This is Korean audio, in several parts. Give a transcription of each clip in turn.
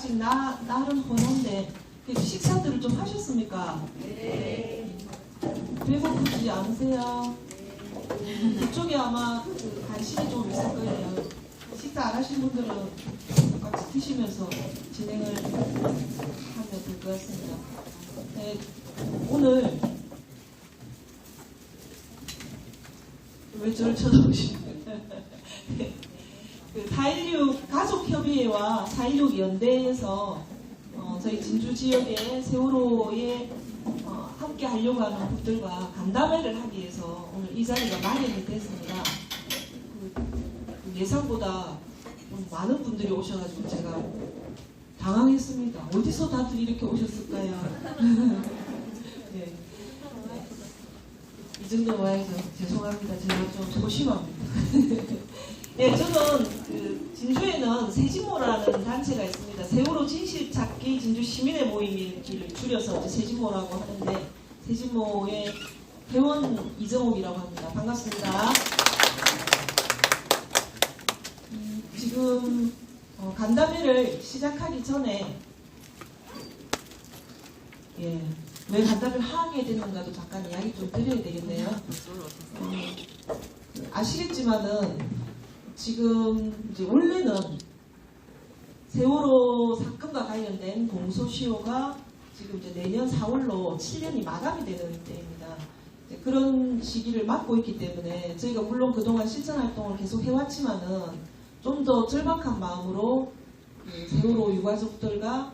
아직 나름 혼한데 식사들을 좀 하셨습니까? 네. 배고프지 않으세요? 그쪽에 아마 그 간식이 좀 있을 거예요. 식사 안 하신 분들은 같이 드시면서 진행을 하면 될 것 같습니다. 네, 오늘 왜 저를 쳐다보시는 거예요? 그 4.16 가족협의회와 4.16 연대에서 저희 진주 지역의 세월호에 함께 하려고 하는 분들과 간담회를 하기 위해서 오늘 이 자리가 마련이 됐습니다. 예상보다 좀 많은 분들이 오셔가지고 제가 당황했습니다. 어디서 다들 이렇게 오셨을까요? 네. 이 정도 와야죠. 죄송합니다. 제가 좀 소심합니다. 네, 저는 진주에는 세진모라는 단체가 있습니다. 세월호 진실 찾기 진주 시민의 모임을 줄여서 세진모라고 하는데 세진모의 회원 이정옥이라고 합니다. 반갑습니다. 지금 간담회를 시작하기 전에 왜 간담회를 하게 됐는가도 잠깐 이야기 좀 드려야 되겠네요. 아시겠지만은 지금 이제 원래는 세월호 사건과 관련된 공소시효가 지금 이제 내년 4월로 7년이 마감이 되는 때입니다. 그런 시기를 맞고 있기 때문에 저희가 물론 그동안 실천 활동을 계속 해왔지만은 좀 더 절박한 마음으로 세월호 유가족들과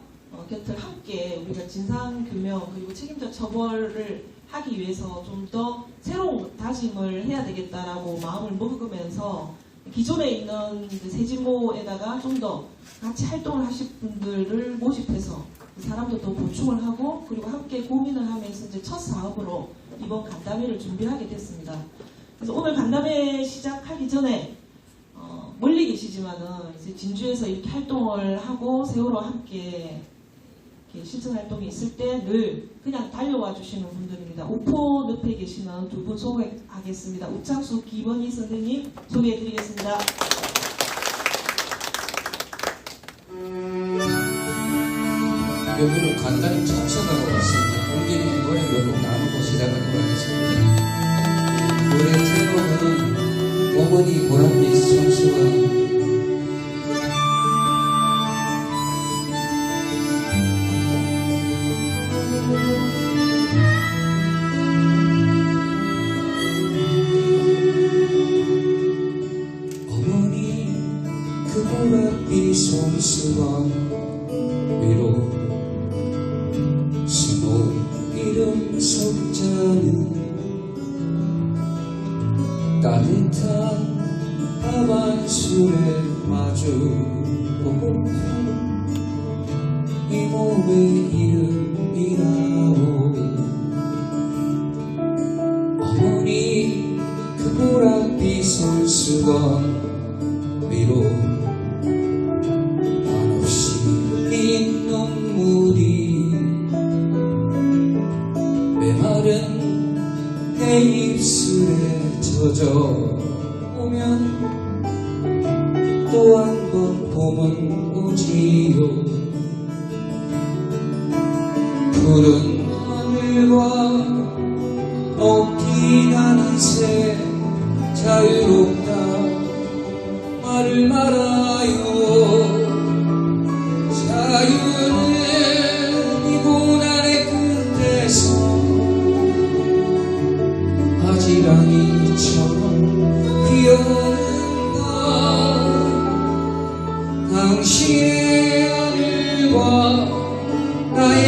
곁을 함께 우리가 진상규명 그리고 책임자 처벌을 하기 위해서 좀 더 새로운 다짐을 해야 되겠다라고 마음을 먹으면서 기존에 있는 세진모에다가 좀 더 같이 활동을 하실 분들을 모집해서 사람들도 보충을 하고 그리고 함께 고민을 하면서 이제 첫 사업으로 이번 간담회를 준비하게 됐습니다. 그래서 오늘 간담회 시작하기 전에 멀리 계시지만은 이제 진주에서 이렇게 활동을 하고 세월호 함께 실천 활동이 있을 때 늘 그냥 달려와 주시는 분들입니다. 우포 늪에 계시는 두 분 소개하겠습니다. 우창수 기번희 선생님 소개해드리겠습니다. 여기는 간단히 참석하고 왔습니다. 우리는 노래를 꼭 나누고 시작하도록 하겠습니다. 노래 제목은 어머니 보랏빛 손수건. 어머니 그 보랏빛 손수건 위로 스모 이름 속자는 따뜻한 밥한술에 마주보고 이 몸의 이름이라오. 어머니 그 보랏빛 손수건 위로 한없이 흘린 눈물이 메마른 내 입술에 젖어 오면 또 한 번 봄은 오지요. 푸른 하늘과 높이 나는 새 자유롭다 말을 말아요. 자유는 이 고난의 끝에서 아지랑이처럼 피어오는가. 당신의 하늘과 나의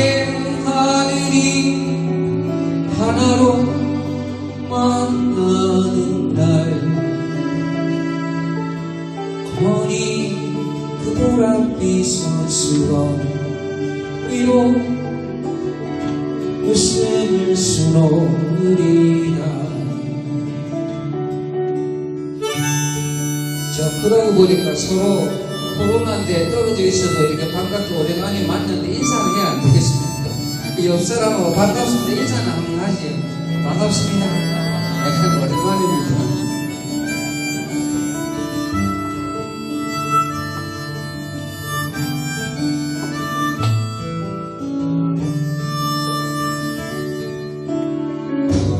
하늘이 하나로 만나는 날. 어머니 그 보랏빛 손수건 위로 웃음을 수놓으리라. 자, 그러고 보니까 서로 코로나인데 떨어져 있어도 이렇게 반갑게 오래간만에 만났는데 인사를 해야 안 되겠습니까? 옆 사람하고 반갑습니다. 인사는 한번 하지. 반갑습니다. 약간 오랜만입니다.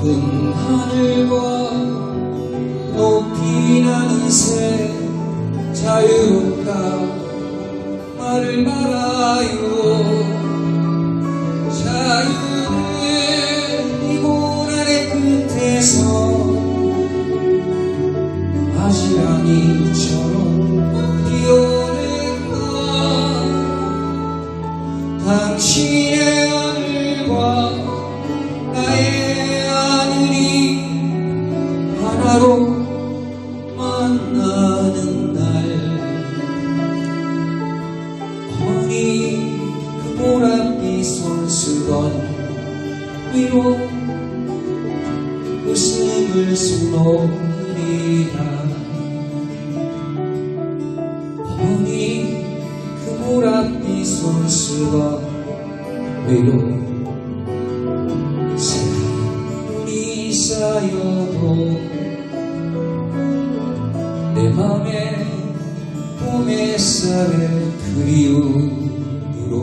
큰 하늘과 높이 나는 새 자유롭다 말을 말아요. 자유는 이 고난의 끝에서 아지랑이처럼 피어오는 것 당신의 하늘과 나의 하늘이 하나로 만나는 날 어머니 그 보랏빛 손수건 위로 웃음을 수놓으리라 어머니 그 보랏빛 손수건 위로 눈이 쌓여도 내 맘에 봄 햇살의 그리움으로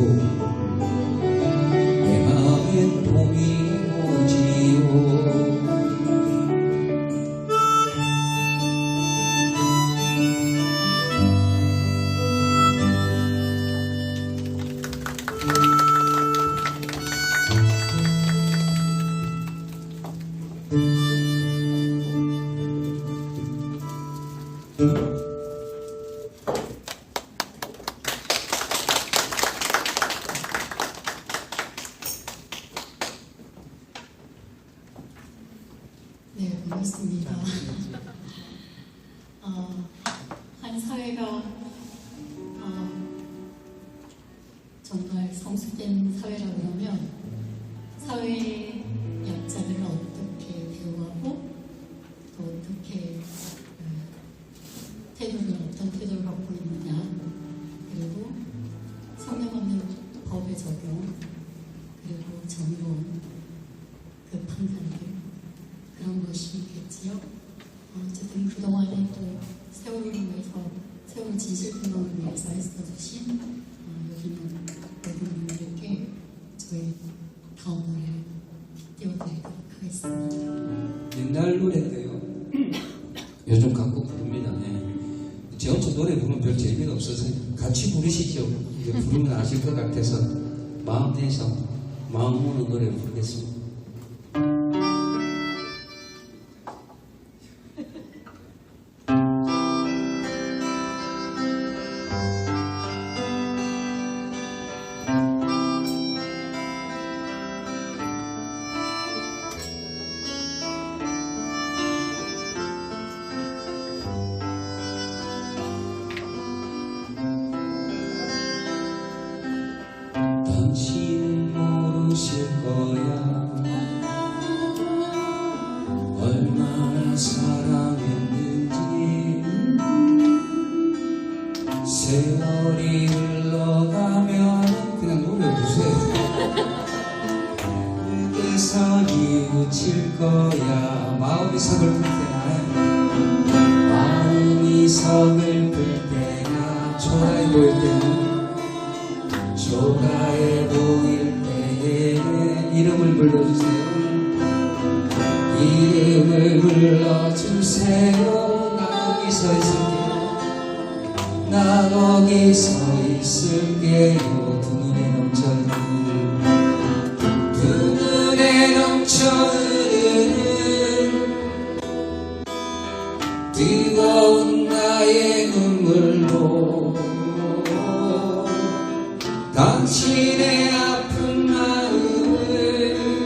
내 맘엔 봄이 오지요. 네, 반갑습니다. 한 사회가 정말 성숙된 사회라고 하면 사회의 약자들을 어떻게 대우하고 또 어떻게 어떤 태도를 갖고 있느냐 그리고 성령 없는 법의 적용 그리고 정의로운 그 판단들 그런 것이 있겠지요. 어쨌든 그동안에 또 세월을 위해서 세월 진실분동을 위해서 애써주신 여기 있는 모든 분들께 저의 다음 노래를 띄워드리도록 하겠습니다. 옛날 노래인데요. 요즘 갖고 부릅니다. 네. 제 혼자 노래 부르면 별 재미가 없어서 같이 부르시죠. 이제 부르면 아실 것 같아서 마음 내서 마음 모는 노래 부르겠습니다. 당신은 모르실 거야 얼마나 사랑했는지 세월이 흘러가면 그냥 노래 부르세요. 그대서 뉘우칠 거야 마음이 서글플 때나 마음이 서글플 때나 초라해 보일 때는 초가해 보일 때에는 이름을 불러주세요. 이름을 불러주세요. 나 거기 서 있을게요. 나 거기 서 있을게요. 두 눈에 넘쳐 흐르는 두 눈에 넘쳐 흐르는 뜨거운 나의 눈물로 당신의 아픈 마음을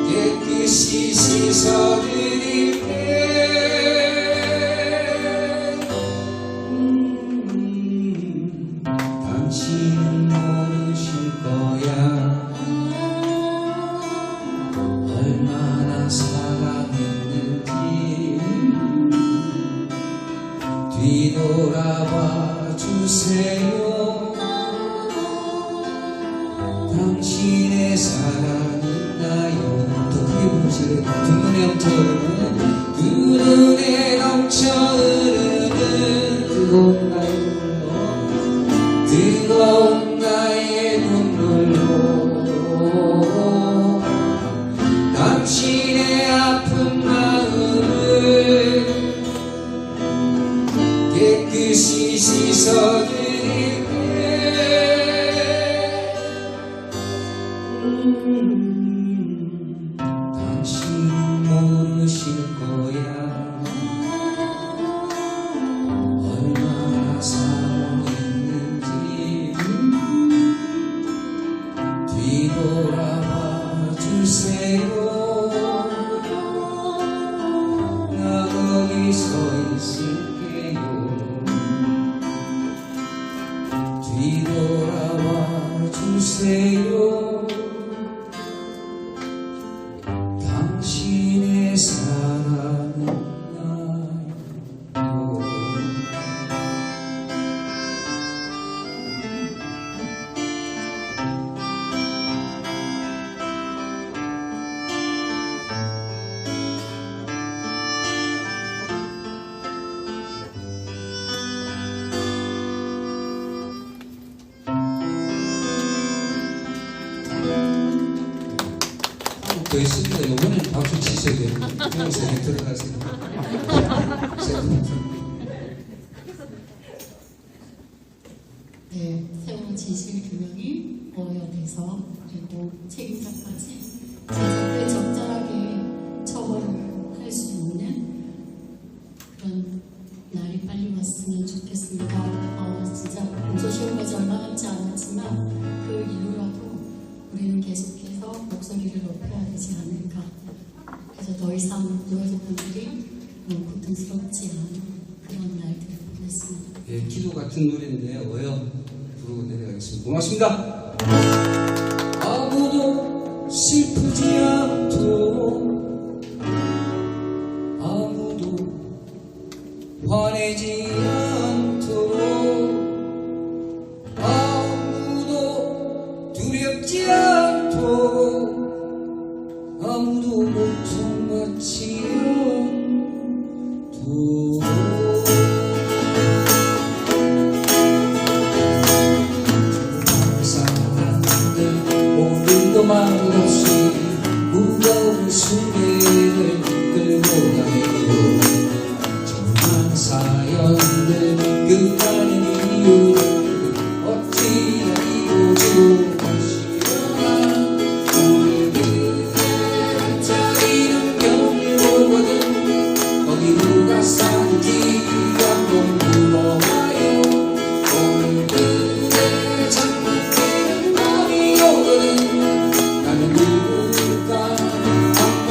깨끗이 씻어드릴게. 당신은 모르실 거야 얼마나 사랑했는지 뒤돌아봐 주세요. 당신의 사랑은 나요. 더 크게 부르시래요. 두 눈에 넘쳐 흐르는 두 눈에 넘쳐 흐르는 뜨거운 나의 눈물로 뜨거운 나의 눈물로 당신의 아픈 마음을 깨끗이 씻어드릴게. 당신은 모르실 거야 얼마나 사랑했는지. 뒤돌아봐 주세요. 나 거기 서 있을게요. 뒤돌아봐 주세요. 당신의 사랑은 나요. 더 있습니다. 이번에는 박수 치셔야 돼요. 형세에 들어가세요. 네, 새로운 진실 규명이 어연해서 그리고 책임자까지 제작을 적절하게 처벌을 할 수 있는 그런 날이 빨리 왔으면 좋겠습니다. 진짜 공소시효까지 얼마 남지 않았지만 그 이후라도 우리는 계속해서 목소리를 높여야 되지 않을까. 그래서 더 이상 노예족분들이 고통스럽지 않은 그런 날들을 보냈습니다. 예, 기도 같은 노래인데요. 어여 부르고 내려가겠습니다. 고맙습니다. 아무도 슬프지 않도록 아무도 화내지 않도록 아무도 두렵지 않도록 아무도 고통받지 않도록 오늘도 말없이 무거운 수레를 끌고 가네요. 정말 사연들 끝나는 이유를 어찌나 이고지고 마시려나. 오늘 그대 자리는 경로거든. 거기 누가 사는지 한번 물어봐요. 오늘 그대 잠만 깨는 밤이 오거든. 나는 누굴까 한번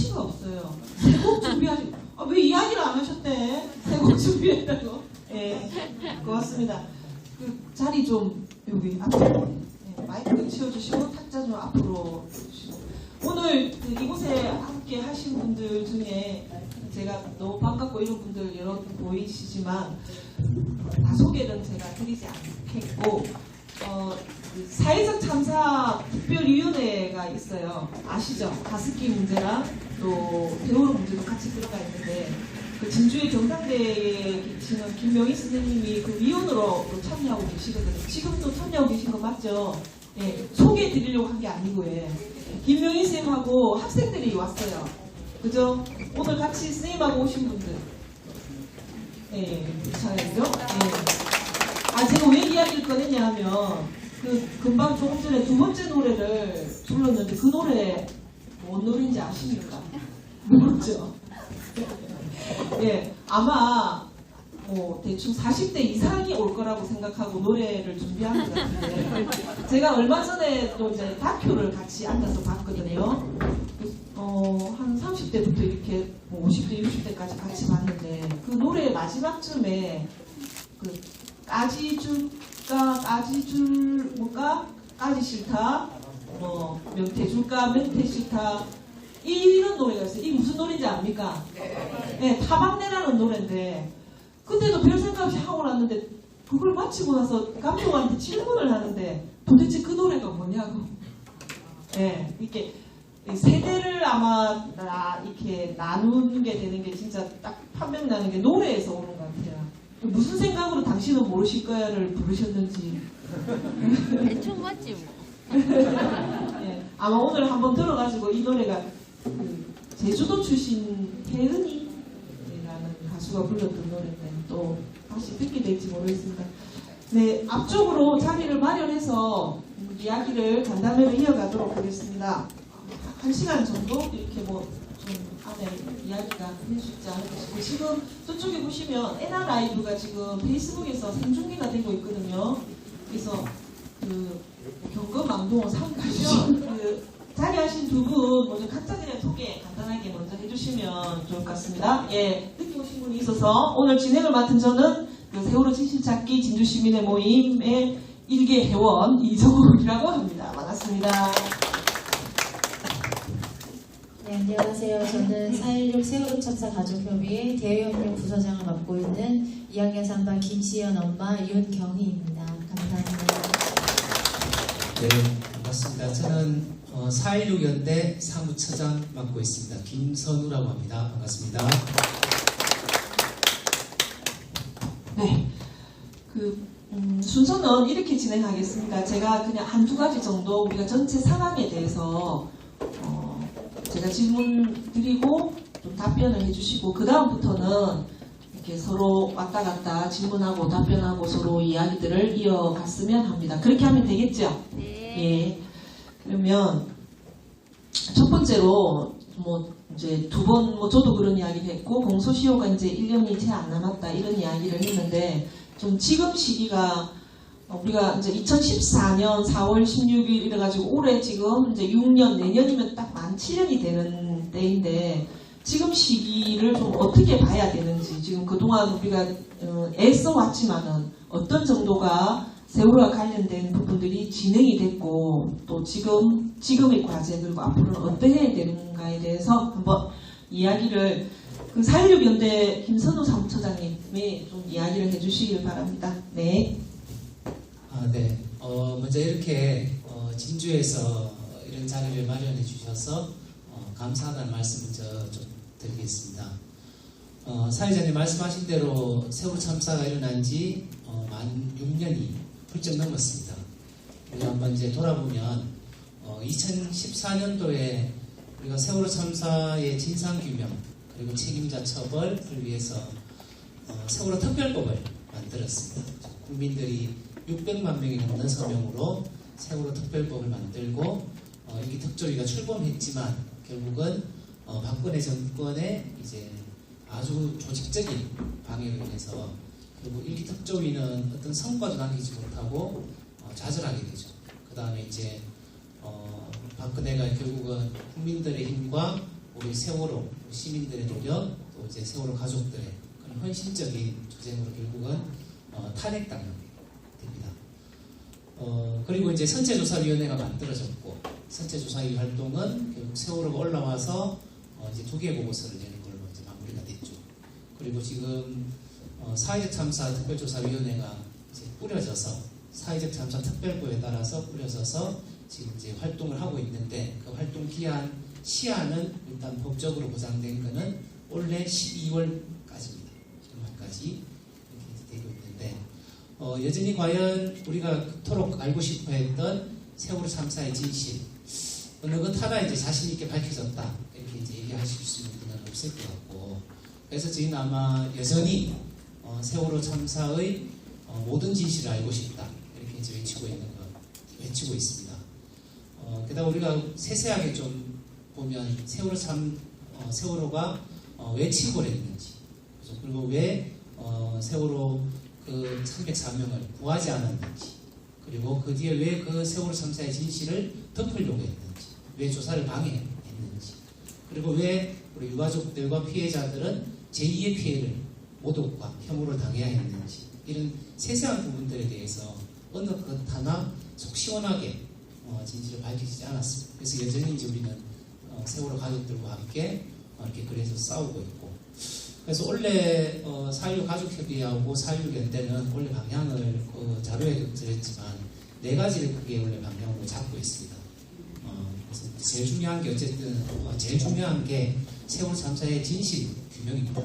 눈치가 없어요. 새곡 준비하시고 왜 이야기를 안 하셨대? 새곡 준비했다고. 예, 고맙습니다. 그 자리 좀 여기 앞으로 마이크 치워주시고 탁자 좀 앞으로 주시고 오늘 그 이곳에 함께 하신 분들 중에 제가 너무 반갑고 이런 분들 여러 분 보이시지만 다 소개는 제가 드리지 않겠고 그 사회적 참사 특별위원회가 있어요. 아시죠? 가습기 문제랑 또 세월호 문제도 같이 들어가 있는데 그 진주의 경상대에 계시는 김명희 선생님이 그 위원으로 참여하고 계시거든요. 지금도 참여하고 계신 거 맞죠? 예, 소개해 드리려고 한 게 아니고 김명희 선생님하고 학생들이 왔어요. 그죠? 오늘 같이 선생님하고 오신 분들 괜찮아요? 아 제가 왜 이야기를 꺼냈냐 하면 그 금방 조금 전에 두 번째 노래를 불렀는데 그 노래 뭔 노래인지 아십니까? 모르죠? 예, 아마 대충 40대 이상이 올 거라고 생각하고 노래를 준비한 것 같은데 제가 얼마 전에 또 이제 다큐를 같이 앉아서 봤거든요. 한 30대부터 이렇게 50대, 60대까지 같이 봤는데 그 노래 마지막쯤에 그 까지 줄까 까지 싫다 명태 줄까 명태 싫다 이런 노래가 있어요. 이게 무슨 노래인지 압니까? 네, 타박내라는 노래인데 그때도 별 생각 없이 하고 났는데 그걸 마치고 나서 감독한테 질문을 하는데 도대체 그 노래가 뭐냐고. 네, 이렇게 세대를 아마 이렇게 나누는 게 되는 게 진짜 딱 판명 나는 게 노래에서 오는 것 같아요. 무슨 생각으로 당신은 모르실 거야를 부르셨는지. 대충 맞지 뭐. 예, 아마 오늘 한번 들어가지고 이 노래가 그 제주도 출신 혜은이라는 가수가 불렀던 노래인데 또 다시 듣게 될지 모르겠습니다. 네, 앞쪽으로 자리를 마련해서 이야기를 간담회로 이어가도록 하겠습니다. 1시간 정도 이렇게 좀 안에 이야기가 해주지 않을까 싶고 지금 저쪽에 보시면 에나 라이브가 지금 페이스북에서 생중계가 되고 있거든요. 그래서 그 경금망동을 삼가시면 그 자리하신 두 분 먼저 각자들의 소개 간단하게 먼저 해주시면 좋을 것 같습니다. 예, 늦게 오신 분이 있어서 오늘 진행을 맡은 저는 그 세월호 진실찾기 진주시민의 모임의 일개 회원 이정욱이라고 합니다. 반갑습니다. 네, 안녕하세요. 저는 4.16 세월호 참사 가족협의회 대외협력 부서장을 맡고 있는 2학년 3반 김시연 엄마 윤경희입니다. 감사합니다. 네, 반갑습니다. 저는 4.16 연대 사무처장 맡고 있습니다. 김선우라고 합니다. 반갑습니다. 네, 순서는 이렇게 진행하겠습니다. 제가 그냥 한두 가지 정도 우리가 전체 상황에 대해서 제가 질문 드리고 좀 답변을 해주시고 그 다음부터는 이렇게 서로 왔다 갔다 질문하고 답변하고 서로 이야기들을 이어갔으면 합니다. 그렇게 하면 되겠죠? 네. 예. 그러면 첫 번째로 이제 두 번 저도 그런 이야기를 했고 공소시효가 이제 1년이 채 안 남았다 이런 이야기를 했는데 좀 지금 시기가 우리가 이제 2014년 4월 16일 이래가지고 올해 지금 이제 6년 내년이면 딱 만 7년이 되는 때인데 지금 시기를 좀 어떻게 봐야 되는지 지금 그동안 우리가 애써 왔지만은 어떤 정도가 세월호와 관련된 부분들이 진행이 됐고 또 지금의 과제 그리고 앞으로는 어떻게 해야 되는가에 대해서 한번 이야기를 그 4.16 연대 김선우 사무처장님이 좀 이야기를 해주시길 바랍니다. 네. 네. 먼저 이렇게 진주에서 이런 자리를 마련해 주셔서 감사하다는 말씀 먼저 좀 드리겠습니다. 사회자님 말씀하신 대로 세월호 참사가 일어난 지 만 6년이 훌쩍 넘었습니다. 우리 한번 이제 돌아보면 2014년도에 우리가 세월호 참사의 진상규명 그리고 책임자 처벌을 위해서 세월호 특별법을 만들었습니다. 국민들이 600만 명이 넘는 서명으로 세월호 특별법을 만들고 이게 특조위가 출범했지만 결국은 박근혜 정권의 이제 아주 조직적인 방해로 인해서 결국 일기 특조위는 어떤 성과도 남기지 못하고 좌절하게 되죠. 그 다음에 이제 박근혜가 결국은 국민들의 힘과 우리 세월호 시민들의 노력, 또 이제 세월호 가족들의 그런 헌신적인 투쟁으로 결국은 탄핵당하게 됩니다. 그리고 이제 선체조사위원회가 만들어졌고, 선체조사위 활동은 결국 세월호가 올라와서 이제 2개의 보고서를 내는 걸로 이제 마무리가 됐죠. 그리고 지금 사회적 참사 특별조사위원회가 이제 꾸려져서 사회적 참사 특별부에 따라서 꾸려져서 지금 이제 활동을 하고 있는데, 그 활동 기한 시한은 일단 법적으로 보장된 거는 올해 12월까지입니다. 주말까지 이렇게 되고 있는데, 여전히 과연 우리가 그토록 알고 싶어 했던 세월호 참사의 진실, 어느 것 하나 이제 자신 있게 밝혀졌다 이렇게 이제 얘기하실 수 있는 분은 없을 것 같고, 그래서 저희는 아마 여전히 세월호 참사의 모든 진실을 알고 싶다 이렇게 이제 외치고 있습니다. 게다가 우리가 세세하게 좀 보면 세월호가 왜 침몰했는지, 그리고 왜 세월호 그 304명을 구하지 않았는지, 그리고 그 뒤에 왜 그 세월호 참사의 진실을 덮으려고 했는지, 왜 조사를 방해했는지, 그리고 왜 우리 유가족들과 피해자들은 제2의 피해를 모독과 혐오를 당해야 했는지, 이런 세세한 부분들에 대해서 어느 것 하나 속 시원하게 진실을 밝히지 않았습니다. 그래서 여전히 이제 우리는 세월호 가족들과 함께 이렇게 그래서 싸우고 있고, 그래서 원래 4.16 가족협의회하고 4.16 연대는 원래 방향을 자료에도 드렸지만 4가지를 크게 원래 방향으로 잡고 있습니다. 그래서 제일 중요한 게 어쨌든 제일 중요한 게 세월호 참사의 진실 규명입니다.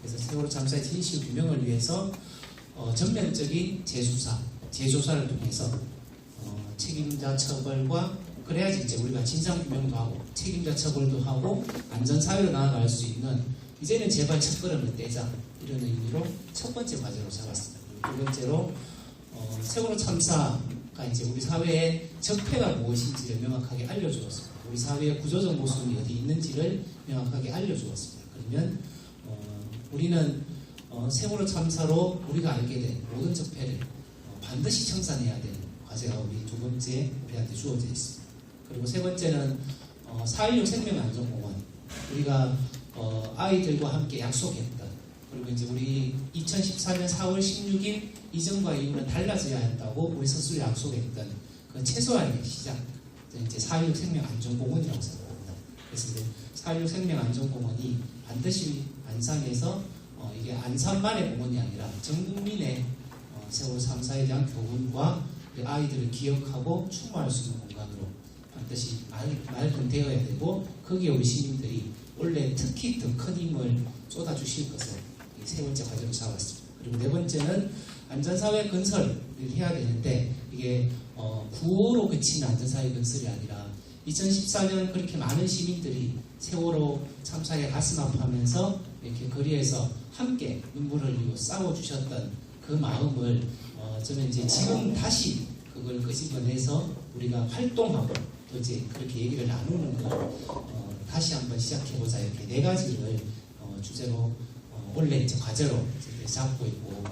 그래서 세월호 참사의 진실 규명을 위해서 전면적인 재조사를 통해서 책임자 처벌과, 그래야지 이제 우리가 진상 규명도 하고 책임자 처벌도 하고 안전사회로 나아갈 수 있는, 이제는 제발 첫걸음을 떼자 이런 의미로 첫 번째 과제로 잡았습니다. 그리고 두 번째로 세월호 참사가 이제 우리 사회의 적폐가 무엇인지를 명확하게 알려주었습니다. 우리 사회의 구조적 모순이 어디 있는지를 명확하게 알려주었습니다. 그러면 우리는 세월호 참사로 우리가 알게 된 모든 적폐를 반드시 청산해야 되는 과제가 우리 두 번째 우리한테 주어져 있습니다. 그리고 세 번째는 4.16 생명안전공원, 우리가 아이들과 함께 약속했던, 그리고 이제 우리 2014년 4월 16일 이전과 이후는 달라져야 한다고 우리 스스로 약속했던 그 최소한의 시작, 이제 4.16 생명안전공원이라고 생각합니다. 그래서 이제 4.16 생명안전공원이 반드시 안산에서 이게 안산만의 공원이 아니라 전 국민의 세월호 참사에 대한 교훈과 아이들을 기억하고 추모할 수 있는 공간으로 반드시 마련되어야 되고, 거기에 우리 시민들이 원래 특히 더 큰 힘을 쏟아주실 것을 세 번째 과제로 잡았습니다. 그리고 네 번째는 안전사회 건설을 해야 되는데, 이게 구호로 그치는 안전사회 건설이 아니라 2014년 그렇게 많은 시민들이 세월호 참사에 가슴 아파하면서 이렇게 거리에서 함께 눈물을 흘리고 싸워주셨던 그 마음을 저는 이제 지금 다시 그걸 끄집어내서 우리가 활동하고 또 이제 그렇게 얘기를 나누는 걸 다시 한번 시작해보자, 이렇게 4가지를 주제로 원래 이제 과제로 잡고 있고,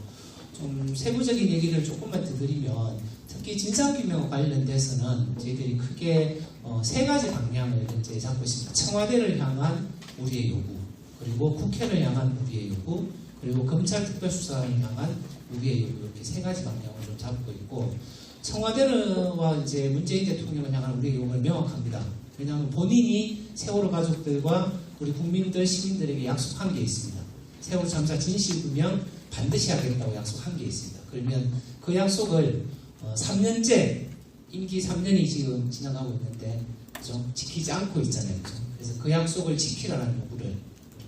좀 세부적인 얘기를 조금만 더 드리면, 특히 진상규명과 관련돼서는 저희들이 크게 3가지 방향을 이제 잡고 있습니다. 청와대를 향한 우리의 요구, 그리고 국회를 향한 우리의 요구, 그리고 검찰특별수사를 향한 우리의 요구, 이렇게 3가지 방향을 좀 잡고 있고, 청와대와 이제 문재인 대통령을 향한 우리의 요구는 명확합니다. 왜냐하면 본인이 세월호 가족들과 우리 국민들, 시민들에게 약속한 게 있습니다. 세월호 참사 진실 규명 반드시 하겠다고 약속한 게 있습니다. 그러면 그 약속을 3년째, 임기 3년이 지금 지나가고 있는데 좀 지키지 않고 있잖아요. 그래서 그 약속을 지키라는 요구를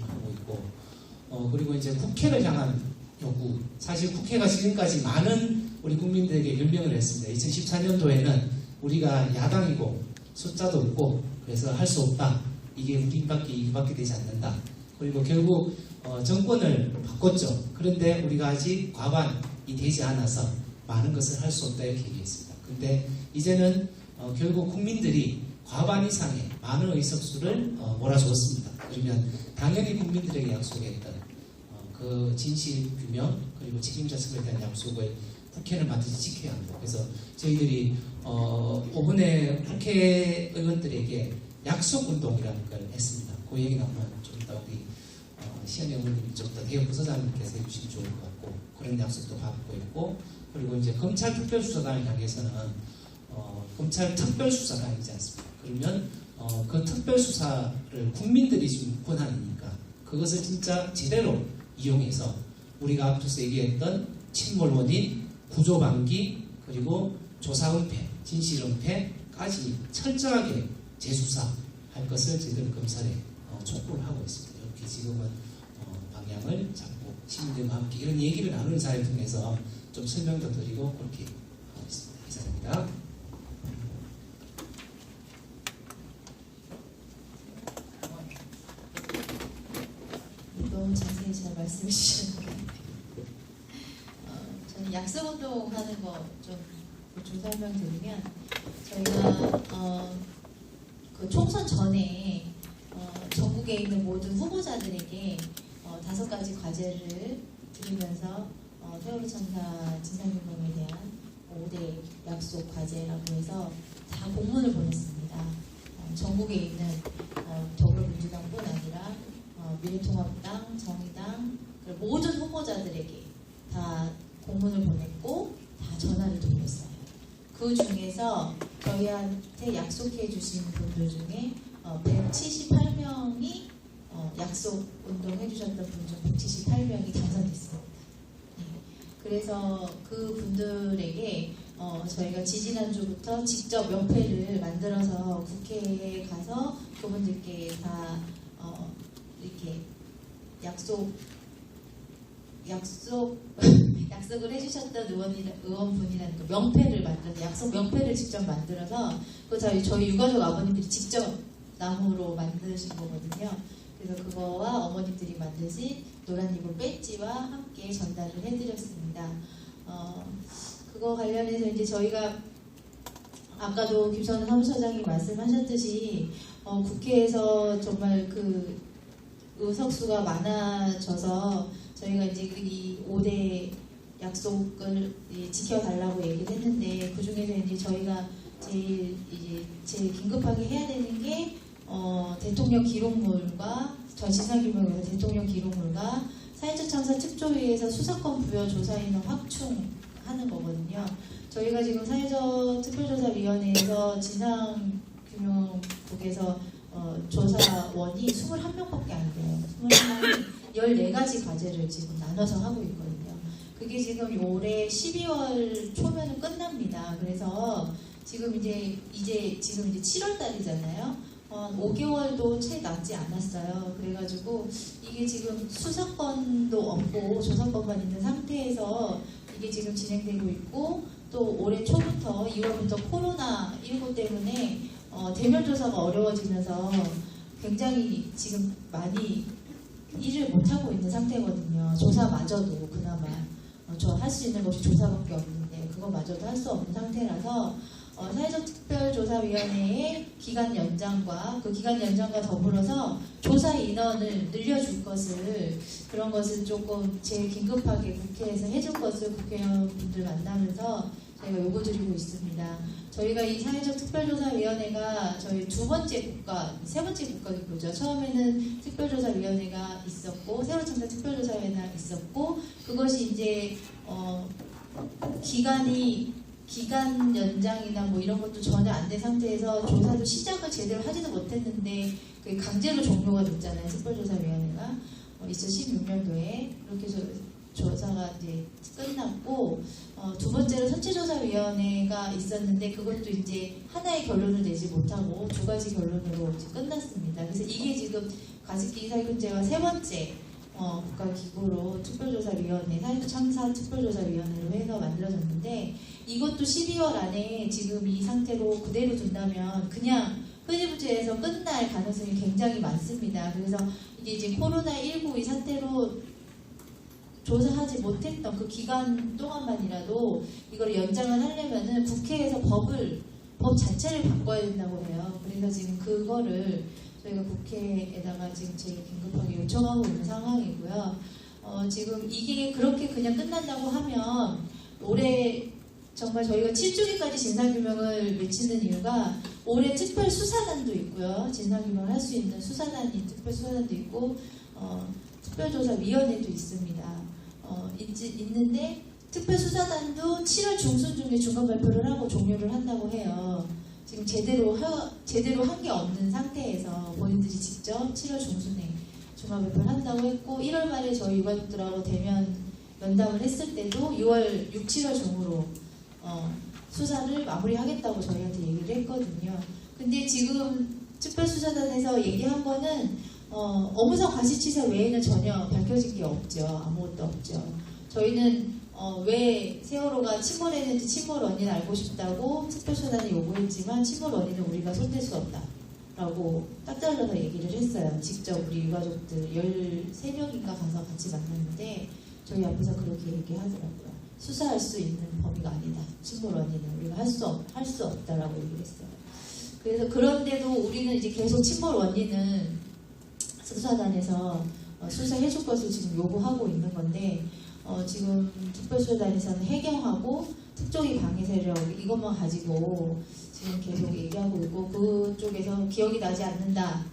하고 있고, 그리고 이제 국회를 향한 요구, 사실 국회가 지금까지 많은 우리 국민들에게 연명을 했습니다. 2014년도에는 우리가 야당이고 숫자도 없고 그래서 할 수 없다, 이게 우리밖에 되지 않는다, 그리고 결국 정권을 바꿨죠. 그런데 우리가 아직 과반이 되지 않아서 많은 것을 할 수 없다, 이렇게 얘기했습니다. 근데 이제는 결국 국민들이 과반 이상의 많은 의석수를 몰아주었습니다. 그러면 당연히 국민들에게 약속했던 그 진실 규명, 그리고 책임자 처벌에 대한 약속을 국회는 반드시 지켜야 합니다. 그래서 저희들이 5분의 국회의원들에게 약속운동이라는 걸 했습니다. 그 얘기 나오면 좀 이따 우리 시연이 어머님이 좀 더 대형 부서장님께서 해주시면 좋을 것 같고 그런 약속도 받고 있고 그리고 이제 검찰 특별수사단을 향해서는 검찰 특별수사단이지 않습니까? 그러면 그 특별수사를 국민들이 준 권한이니까 그것을 진짜 제대로 이용해서 우리가 앞서서 얘기했던 침몰 원인, 구조 방기, 그리고 조사 은폐, 진실 은폐까지 철저하게 재수사할 것을 저희들 검찰에 촉구를 하고 있습니다. 이렇게 지금은 방향을 잡고 시민들과 함께 이런 얘기를 나누는 자리를 통해서 좀 설명도 드리고 그렇게 하고 있습니다. 이상입니다. 너무 자세히 잘 말씀해 주셨는데 저는 약속운동 하는 거 좀 설명드리면 저희가 그 총선 전에 전국에 있는 모든 후보자들에게 5가지 과제를 드리면서 세월호 참사 진상규명에 대한 5대 약속 과제라고 해서 다 공문을 보냈습니다. 전국에 있는 더불어민주당뿐 아니라 미래통합당, 정의당 모든 후보자들에게 다 공문을 보냈고 다 전화를 돌렸어요. 그 중에서 저희한테 약속해 주신 분들 중에 178명이 약속 운동 해주셨던 분 중 178명이 당선됐습니다. 네. 그래서 그 분들에게 저희가 지지난주부터 직접 명패를 만들어서 국회에 가서 그분들께 다 이렇게 약속을 해주셨던 의원분이라는 그 명패를 만들어서 약속 명패를 직접 만들어서 그 저희 유가족 아버님들이 직접 나무로 만드신 거거든요. 그래서 그거와 어머님들이 만드신 노란 리본 배지와 함께 전달을 해드렸습니다. 그거 관련해서 이제 저희가 아까도 김선우 사무처장이 말씀하셨듯이 국회에서 정말 그 의석수가 많아져서 저희가 이제 이 5대 약속을 지켜달라고 얘기를 했는데 그 중에서 이제 저희가 제일 긴급하게 해야 되는 게 대통령 기록물과 진상규명에서 대통령 기록물과 사회적 참사 특조위에서 수사권 부여 조사인을 확충하는 거거든요. 저희가 지금 사회적 특별조사위원회에서 진상규명국에서 조사원이 21명밖에 안 돼요. 21명이 14가지 과제를 지금 나눠서 하고 있거든요. 그게 지금 올해 12월 초면은 끝납니다. 그래서 지금 이제 7월 달이잖아요. 5개월도 채 남지 않았어요. 그래가지고 이게 지금 수사권도 없고 조사권만 있는 상태에서 이게 지금 진행되고 있고 또 올해 초부터 2월부터 코로나19 때문에 대면 조사가 어려워지면서 굉장히 지금 많이 일을 못하고 있는 상태거든요. 조사마저도 그나마 할 수 있는 것이 조사밖에 없는데 그거마저도 할 수 없는 상태라서 사회적 특별조사위원회의 기간 연장과 그 기간 연장과 더불어서 조사 인원을 늘려줄 것을 그런 것을 조금 제일 긴급하게 국회에서 해줄 것을 국회의원분들 만나면서 저희가 요구드리고 있습니다. 저희가 이 사회적 특별조사위원회가 저희 세 번째 국가기구죠. 처음에는 특별조사위원회가 있었고 세월호 참사 특별조사위원회가 있었고 그것이 이제 기간 연장이나 뭐 이런 것도 전혀 안 된 상태에서 조사도 시작을 제대로 하지도 못했는데 강제로 종료가 됐잖아요. 특별조사위원회가 2016년도에 그렇게 해서 조사가 이제 끝났고 두 번째로 선체조사위원회가 있었는데 그것도 이제 하나의 결론을 내지 못하고 2가지 결론으로 이제 끝났습니다. 그래서 이게 지금 가습기 살균제와 세 번째 국가기구로 특별조사위원회, 사회적 참사 특별조사위원회로 해서 만들어졌는데 이것도 12월 안에 지금 이 상태로 그대로 둔다면 그냥 흐지부지해서 끝날 가능성이 굉장히 많습니다. 그래서 이게 이제 코로나19 이 상태로 조사하지 못했던 그 기간 동안만이라도 이걸 연장을 하려면은 국회에서 법 자체를 바꿔야 된다고 해요. 그래서 지금 그거를 저희가 국회에다가 지금 제일 긴급하게 요청하고 있는 상황이고요. 지금 이게 그렇게 그냥 끝난다고 하면 올해 정말 저희가 7주기까지 진상규명을 외치는 이유가 올해 특별수사단도 있고요. 진상규명을 할 수 있는 수사단이 특별수사단도 있고 특별조사위원회도 있습니다. 있는데 특별수사단도 7월 중순 중에 중간 발표를 하고 종료를 한다고 해요. 지금 제대로 한 게 없는 상태에서 본인들이 직접 7월 중순에 중간 발표를 한다고 했고 1월 말에 저희 유가족들하고 대면 면담을 했을 때도 6월 6, 7월 중으로 수사를 마무리하겠다고 저희한테 얘기를 했거든요. 근데 지금 특별수사단에서 얘기한 거는 업무상 과실치사 외에는 전혀 밝혀진 게 없죠. 아무것도 없죠. 저희는 왜 세월호가 침몰했는지 침몰 원인을 알고 싶다고 특별수사단이 요구했지만 침몰 원인은 우리가 손댈 수 없다라고 딱 잘라서 얘기를 했어요. 직접 우리 유가족들 13명인가 가서 같이 만났는데 저희 앞에서 그렇게 얘기하더라고요. 수사할 수 있는 범위가 아니다. 침몰 원인은 우리가 할 수 없다라고 얘기를 했어요. 그래서 그런데도 우리는 이제 계속 침몰 원인은 수사단에서 수사해줄 것을 지금 요구하고 있는 건데 지금 특별수사단에서는 해경하고 특조위 방해 세력 이것만 가지고 지금 계속 얘기하고 있고 그쪽에서 기억이 나지 않는다.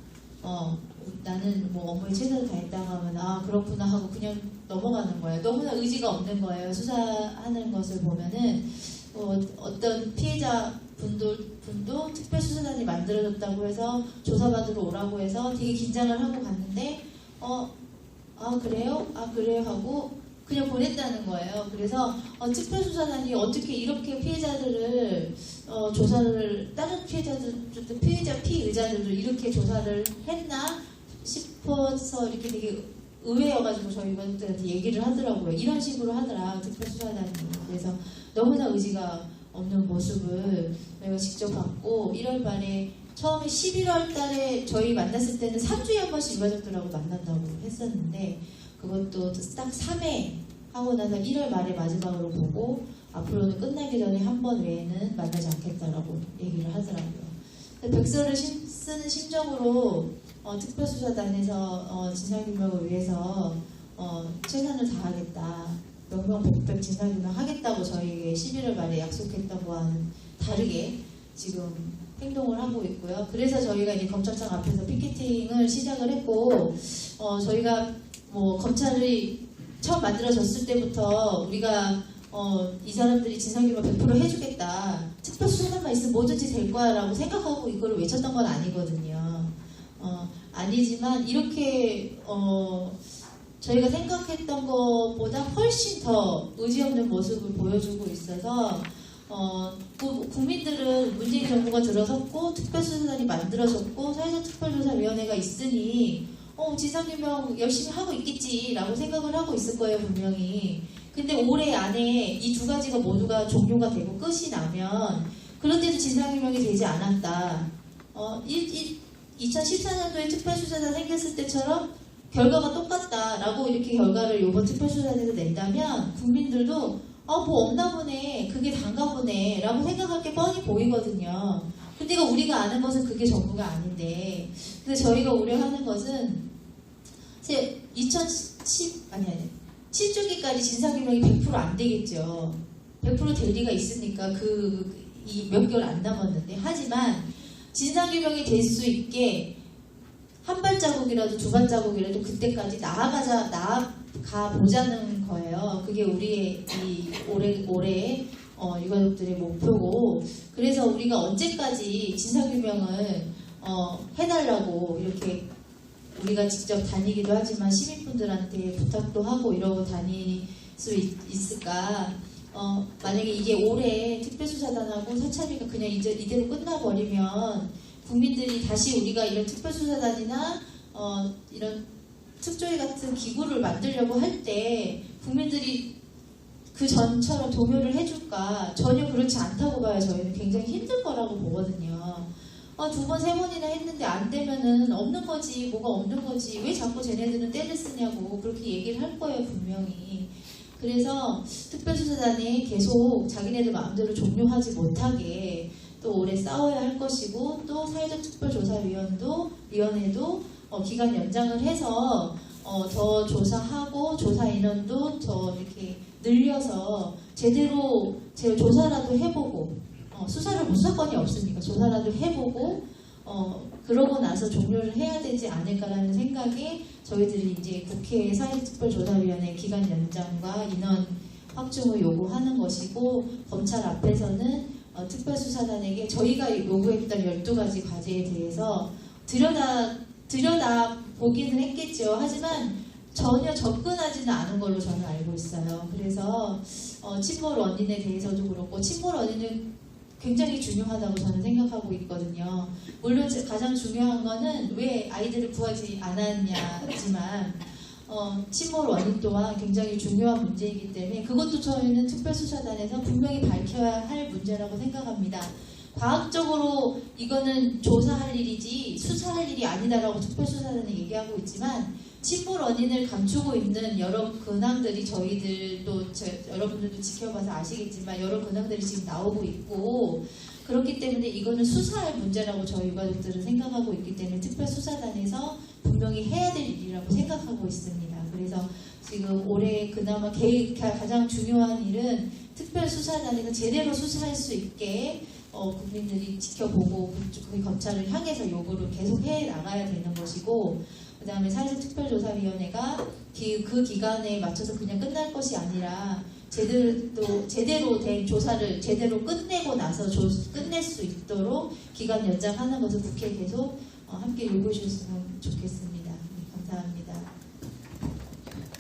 나는 뭐 업무에 최선을 다했다고 하면 아 그렇구나 하고 그냥 넘어가는 거예요. 너무나 의지가 없는 거예요. 수사하는 것을 보면은 어떤 피해자 분도 특별수사단이 만들어졌다고 해서 조사받으러 오라고 해서 되게 긴장을 하고 갔는데 아 그래요? 하고 그냥 보냈다는 거예요. 그래서 특별수사단이 어떻게 이렇게 피해자들을 조사를 다른 피의자들도 이렇게 조사를 했나 싶어서 이렇게 되게 의외여가지고 저희 유가족들한테 얘기를 하더라고요. 이런 식으로 하더라 특별수사단이. 그래서 너무나 의지가 없는 모습을 저희가 직접 봤고 1월 말에 처음에 11월 달에 저희 만났을 때는 3주에 한 번씩 유가족들하고 만난다고 했었는데 그것도 딱 3회 하고 나서 1월 말에 마지막으로 보고 앞으로는 끝나기 전에 한 번 외에는 만나지 않겠다라고 얘기를 하더라고요. 백서를 쓰는 심정으로 특별수사단에서 진상규명을 위해서 최선을 다하겠다. 명명백백 진상규명 하겠다고 저희에게 11월 말에 약속했다고 하는 다르게 지금 행동을 하고 있고요. 그래서 저희가 이제 검찰청 앞에서 피켓팅을 시작을 했고 저희가 뭐 검찰이 처음 만들어졌을 때부터 우리가 이 사람들이 진상규명 100% 해주겠다. 특별수사단만 있으면 뭐든지 될 거야 라고 생각하고 이거를 외쳤던 건 아니거든요. 아니지만 이렇게 저희가 생각했던 것보다 훨씬 더 의지 없는 모습을 보여주고 있어서 국민들은 문재인 정부가 들어섰고 특별수사단이 만들어졌고 사회적 특별조사위원회가 있으니 진상규명 열심히 하고 있겠지라고 생각을 하고 있을 거예요 분명히. 근데 올해 안에 이 두 가지가 모두가 종료가 되고 끝이 나면 그런데도 진상규명이 되지 않았다. 2014년도에 특별수사단 생겼을 때처럼 결과가 똑같다라고 이렇게 결과를 이번 특별수사단에서 낸다면 국민들도 뭐 없나 보네, 그게 단가 보네 라고 생각할 게 뻔히 보이거든요. 근데 우리가 아는 것은 그게 전부가 아닌데 근데 저희가 우려하는 것은 7주기까지 진상규명이 100% 안 되겠죠. 100% 될 리가 있으니까 몇 개월 안 남았는데 하지만 진상규명이 될 수 있게 한 발자국이라도 두 발자국이라도 그때까지 나아가 보자는 거예요. 그게 우리의 이 올해 유가족들의 목표고 그래서 우리가 언제까지 진상규명을 해달라고 이렇게 우리가 직접 다니기도 하지만 시민분들한테 부탁도 하고 이러고 다닐 수 있을까? 만약에 이게 올해 특별수사단하고 사찰위가 그냥 이대로 끝나버리면 국민들이 다시 우리가 이런 특별수사단이나 이런 특조위 같은 기구를 만들려고 할 때 국민들이 그 전처럼 동요를 해줄까? 전혀 그렇지 않다고 봐요. 저희는 굉장히 힘들 거라고 보거든요. 두 번, 세 번이나 했는데 안 되면은 없는 거지, 뭐가 없는 거지, 왜 자꾸 쟤네들은 때를 쓰냐고 그렇게 얘기를 할 거예요, 분명히. 그래서 특별수사단이 계속 자기네들 마음대로 종료하지 못하게 또 오래 싸워야 할 것이고 또 사회적 특별조사위원회도 기간 연장을 해서 더 조사하고 조사 인원도 더 이렇게 늘려서 제대로 조사라도 해보고 수사를 무사건이 없으니까 조사라도 해보고 그러고 나서 종료를 해야 되지 않을까라는 생각에 저희들이 이제 국회 사회특별조사위원회 기간 연장과 인원 확충을 요구하는 것이고 검찰 앞에서는 특별수사단에게 저희가 요구했던 12가지 과제에 대해서 들여다 보기는 했겠죠. 하지만 전혀 접근하지는 않은 걸로 저는 알고 있어요. 그래서 침몰 원인에 대해서도 그렇고 침몰 원인은 굉장히 중요하다고 저는 생각하고 있거든요. 물론 가장 중요한 거는 왜 아이들을 구하지 않았냐지만 침몰 원인 또한 굉장히 중요한 문제이기 때문에 그것도 저희는 특별수사단에서 분명히 밝혀야 할 문제라고 생각합니다. 과학적으로 이거는 조사할 일이지 수사할 일이 아니다라고 특별수사단은 얘기하고 있지만 침몰 원인을 감추고 있는 여러 근황들이 저희들도 여러분들도 지켜봐서 아시겠지만 여러 근황들이 지금 나오고 있고 그렇기 때문에 이거는 수사할 문제라고 저희 유가족들은 생각하고 있기 때문에 특별수사단에서 분명히 해야 될 일이라고 생각하고 있습니다. 그래서 지금 올해 그나마 가장 중요한 일은 특별수사단에서 제대로 수사할 수 있게 국민들이 지켜보고 그 검찰을 향해서 요구를 계속 해 나가야 되는 것이고 그 다음에 사회특별조사위원회가 그 기간에 맞춰서 그냥 끝날 것이 아니라 제대로 된 조사를 제대로 끝내고 나서 끝낼 수 있도록 기간 연장하는 것을 국회에 계속 함께 요구해 주셨으면 좋겠습니다. 감사합니다.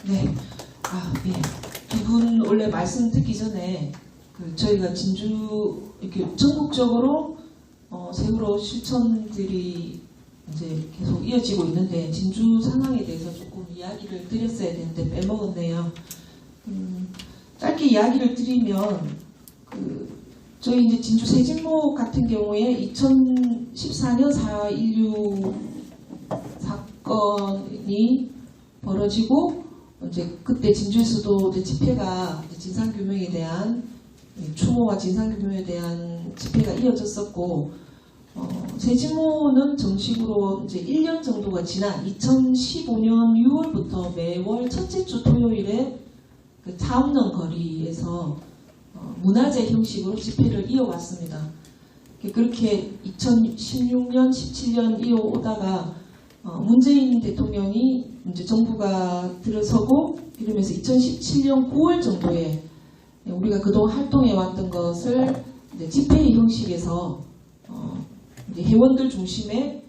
네. 두 분 원래 말씀 듣기 전에 저희가 진주 이렇게 전국적으로 세월호 실천들이 이제 계속 이어지고 있는데 진주 상황에 대해서 조금 이야기를 드렸어야 되는데 빼먹었네요. 짧게 이야기를 드리면 저희 이제 진주 세진목 같은 경우에 2014년 4.16 사건이 벌어지고 이제 그때 진주에서도 이제 집회가 진상규명에 대한 추모와 진상규명에 대한 집회가 이어졌었고 세진모는 정식으로 이제 1년 정도가 지난 2015년 6월부터 매월 첫째 주 토요일에 그 차 없는 거리에서 문화제 형식으로 집회를 이어왔습니다. 그렇게 2016년, 17년 이어오다가 문재인 대통령이 이제 정부가 들어서고 이러면서 2017년 9월 정도에 우리가 그동안 활동해왔던 것을 이제 집회 형식에서 이제 회원들 중심의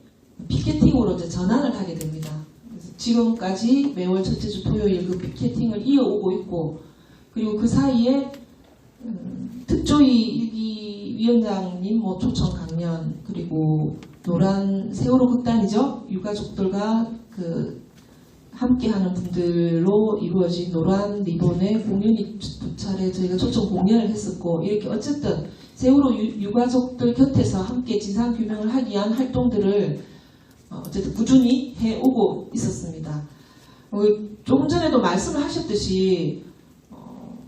피켓팅으로 이제 전환을 하게 됩니다. 그래서 지금까지 매월 첫째 주 토요일 그 피켓팅을 이어오고 있고 그리고 그 사이에 특조위 일기 위원장님 초청 강연 그리고 노란 세월호 극단이죠. 유가족들과 함께하는 분들로 이루어진 노란 리본의 공연이 두 차례 저희가 초청 공연을 했었고 이렇게 어쨌든 세월호 유가족들 곁에서 함께 진상규명을 하기 위한 활동들을 어쨌든 꾸준히 해오고 있었습니다. 조금 전에도 말씀을 하셨듯이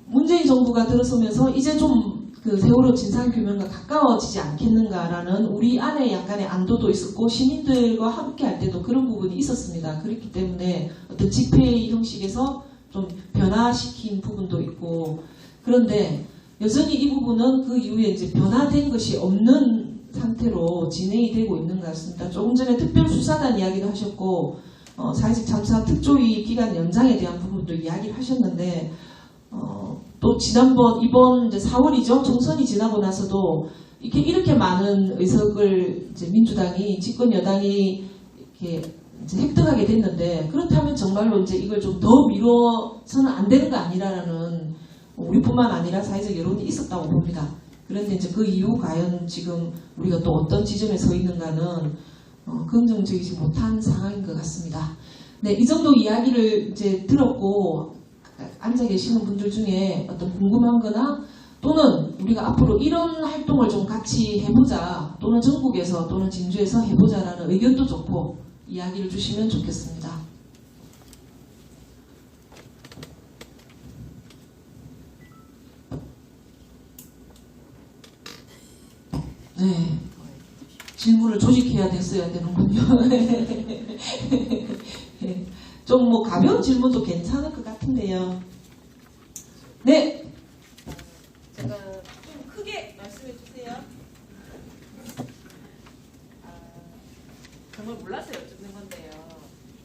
문재인 정부가 들어서면서 이제 좀 그 세월호 진상규명과 가까워지지 않겠는가라는 우리 안에 약간의 안도도 있었고 시민들과 함께 할 때도 그런 부분이 있었습니다. 그렇기 때문에 어떤 집회 형식에서 좀 변화시킨 부분도 있고 그런데 여전히 이 부분은 그 이후에 이제 변화된 것이 없는 상태로 진행이 되고 있는 것 같습니다. 조금 전에 특별수사단 이야기도 하셨고 사회적 참사 특조위 기간 연장에 대한 부분도 이야기를 하셨는데 또 지난번 이번 이제 4월이죠. 총선이 지나고 나서도 이렇게 많은 의석을 이제 민주당이 집권 여당이 이렇게 이제 획득하게 됐는데 그렇다면 정말로 이제 이걸 좀 더 미뤄서는 안 되는 거 아니라는 우리뿐만 아니라 사회적 여론이 있었다고 봅니다. 그런데 이제 그 이후 과연 지금 우리가 또 어떤 지점에 서 있는가는 긍정적이지 못한 상황인 것 같습니다. 네, 이 정도 이야기를 이제 들었고 앉아 계시는 분들 중에 어떤 궁금한 거나 또는 우리가 앞으로 이런 활동을 좀 같이 해보자 또는 전국에서 또는 진주에서 해보자라는 의견도 좋고 이야기를 주시면 좋겠습니다. 네, 질문을 조직해야 됐어야 되는군요. 네. 좀 뭐 가벼운 질문도 괜찮을 것 같은데요. 네. 제가 좀 크게 말씀해 주세요. 정말 몰라서 여쭙는 건데요.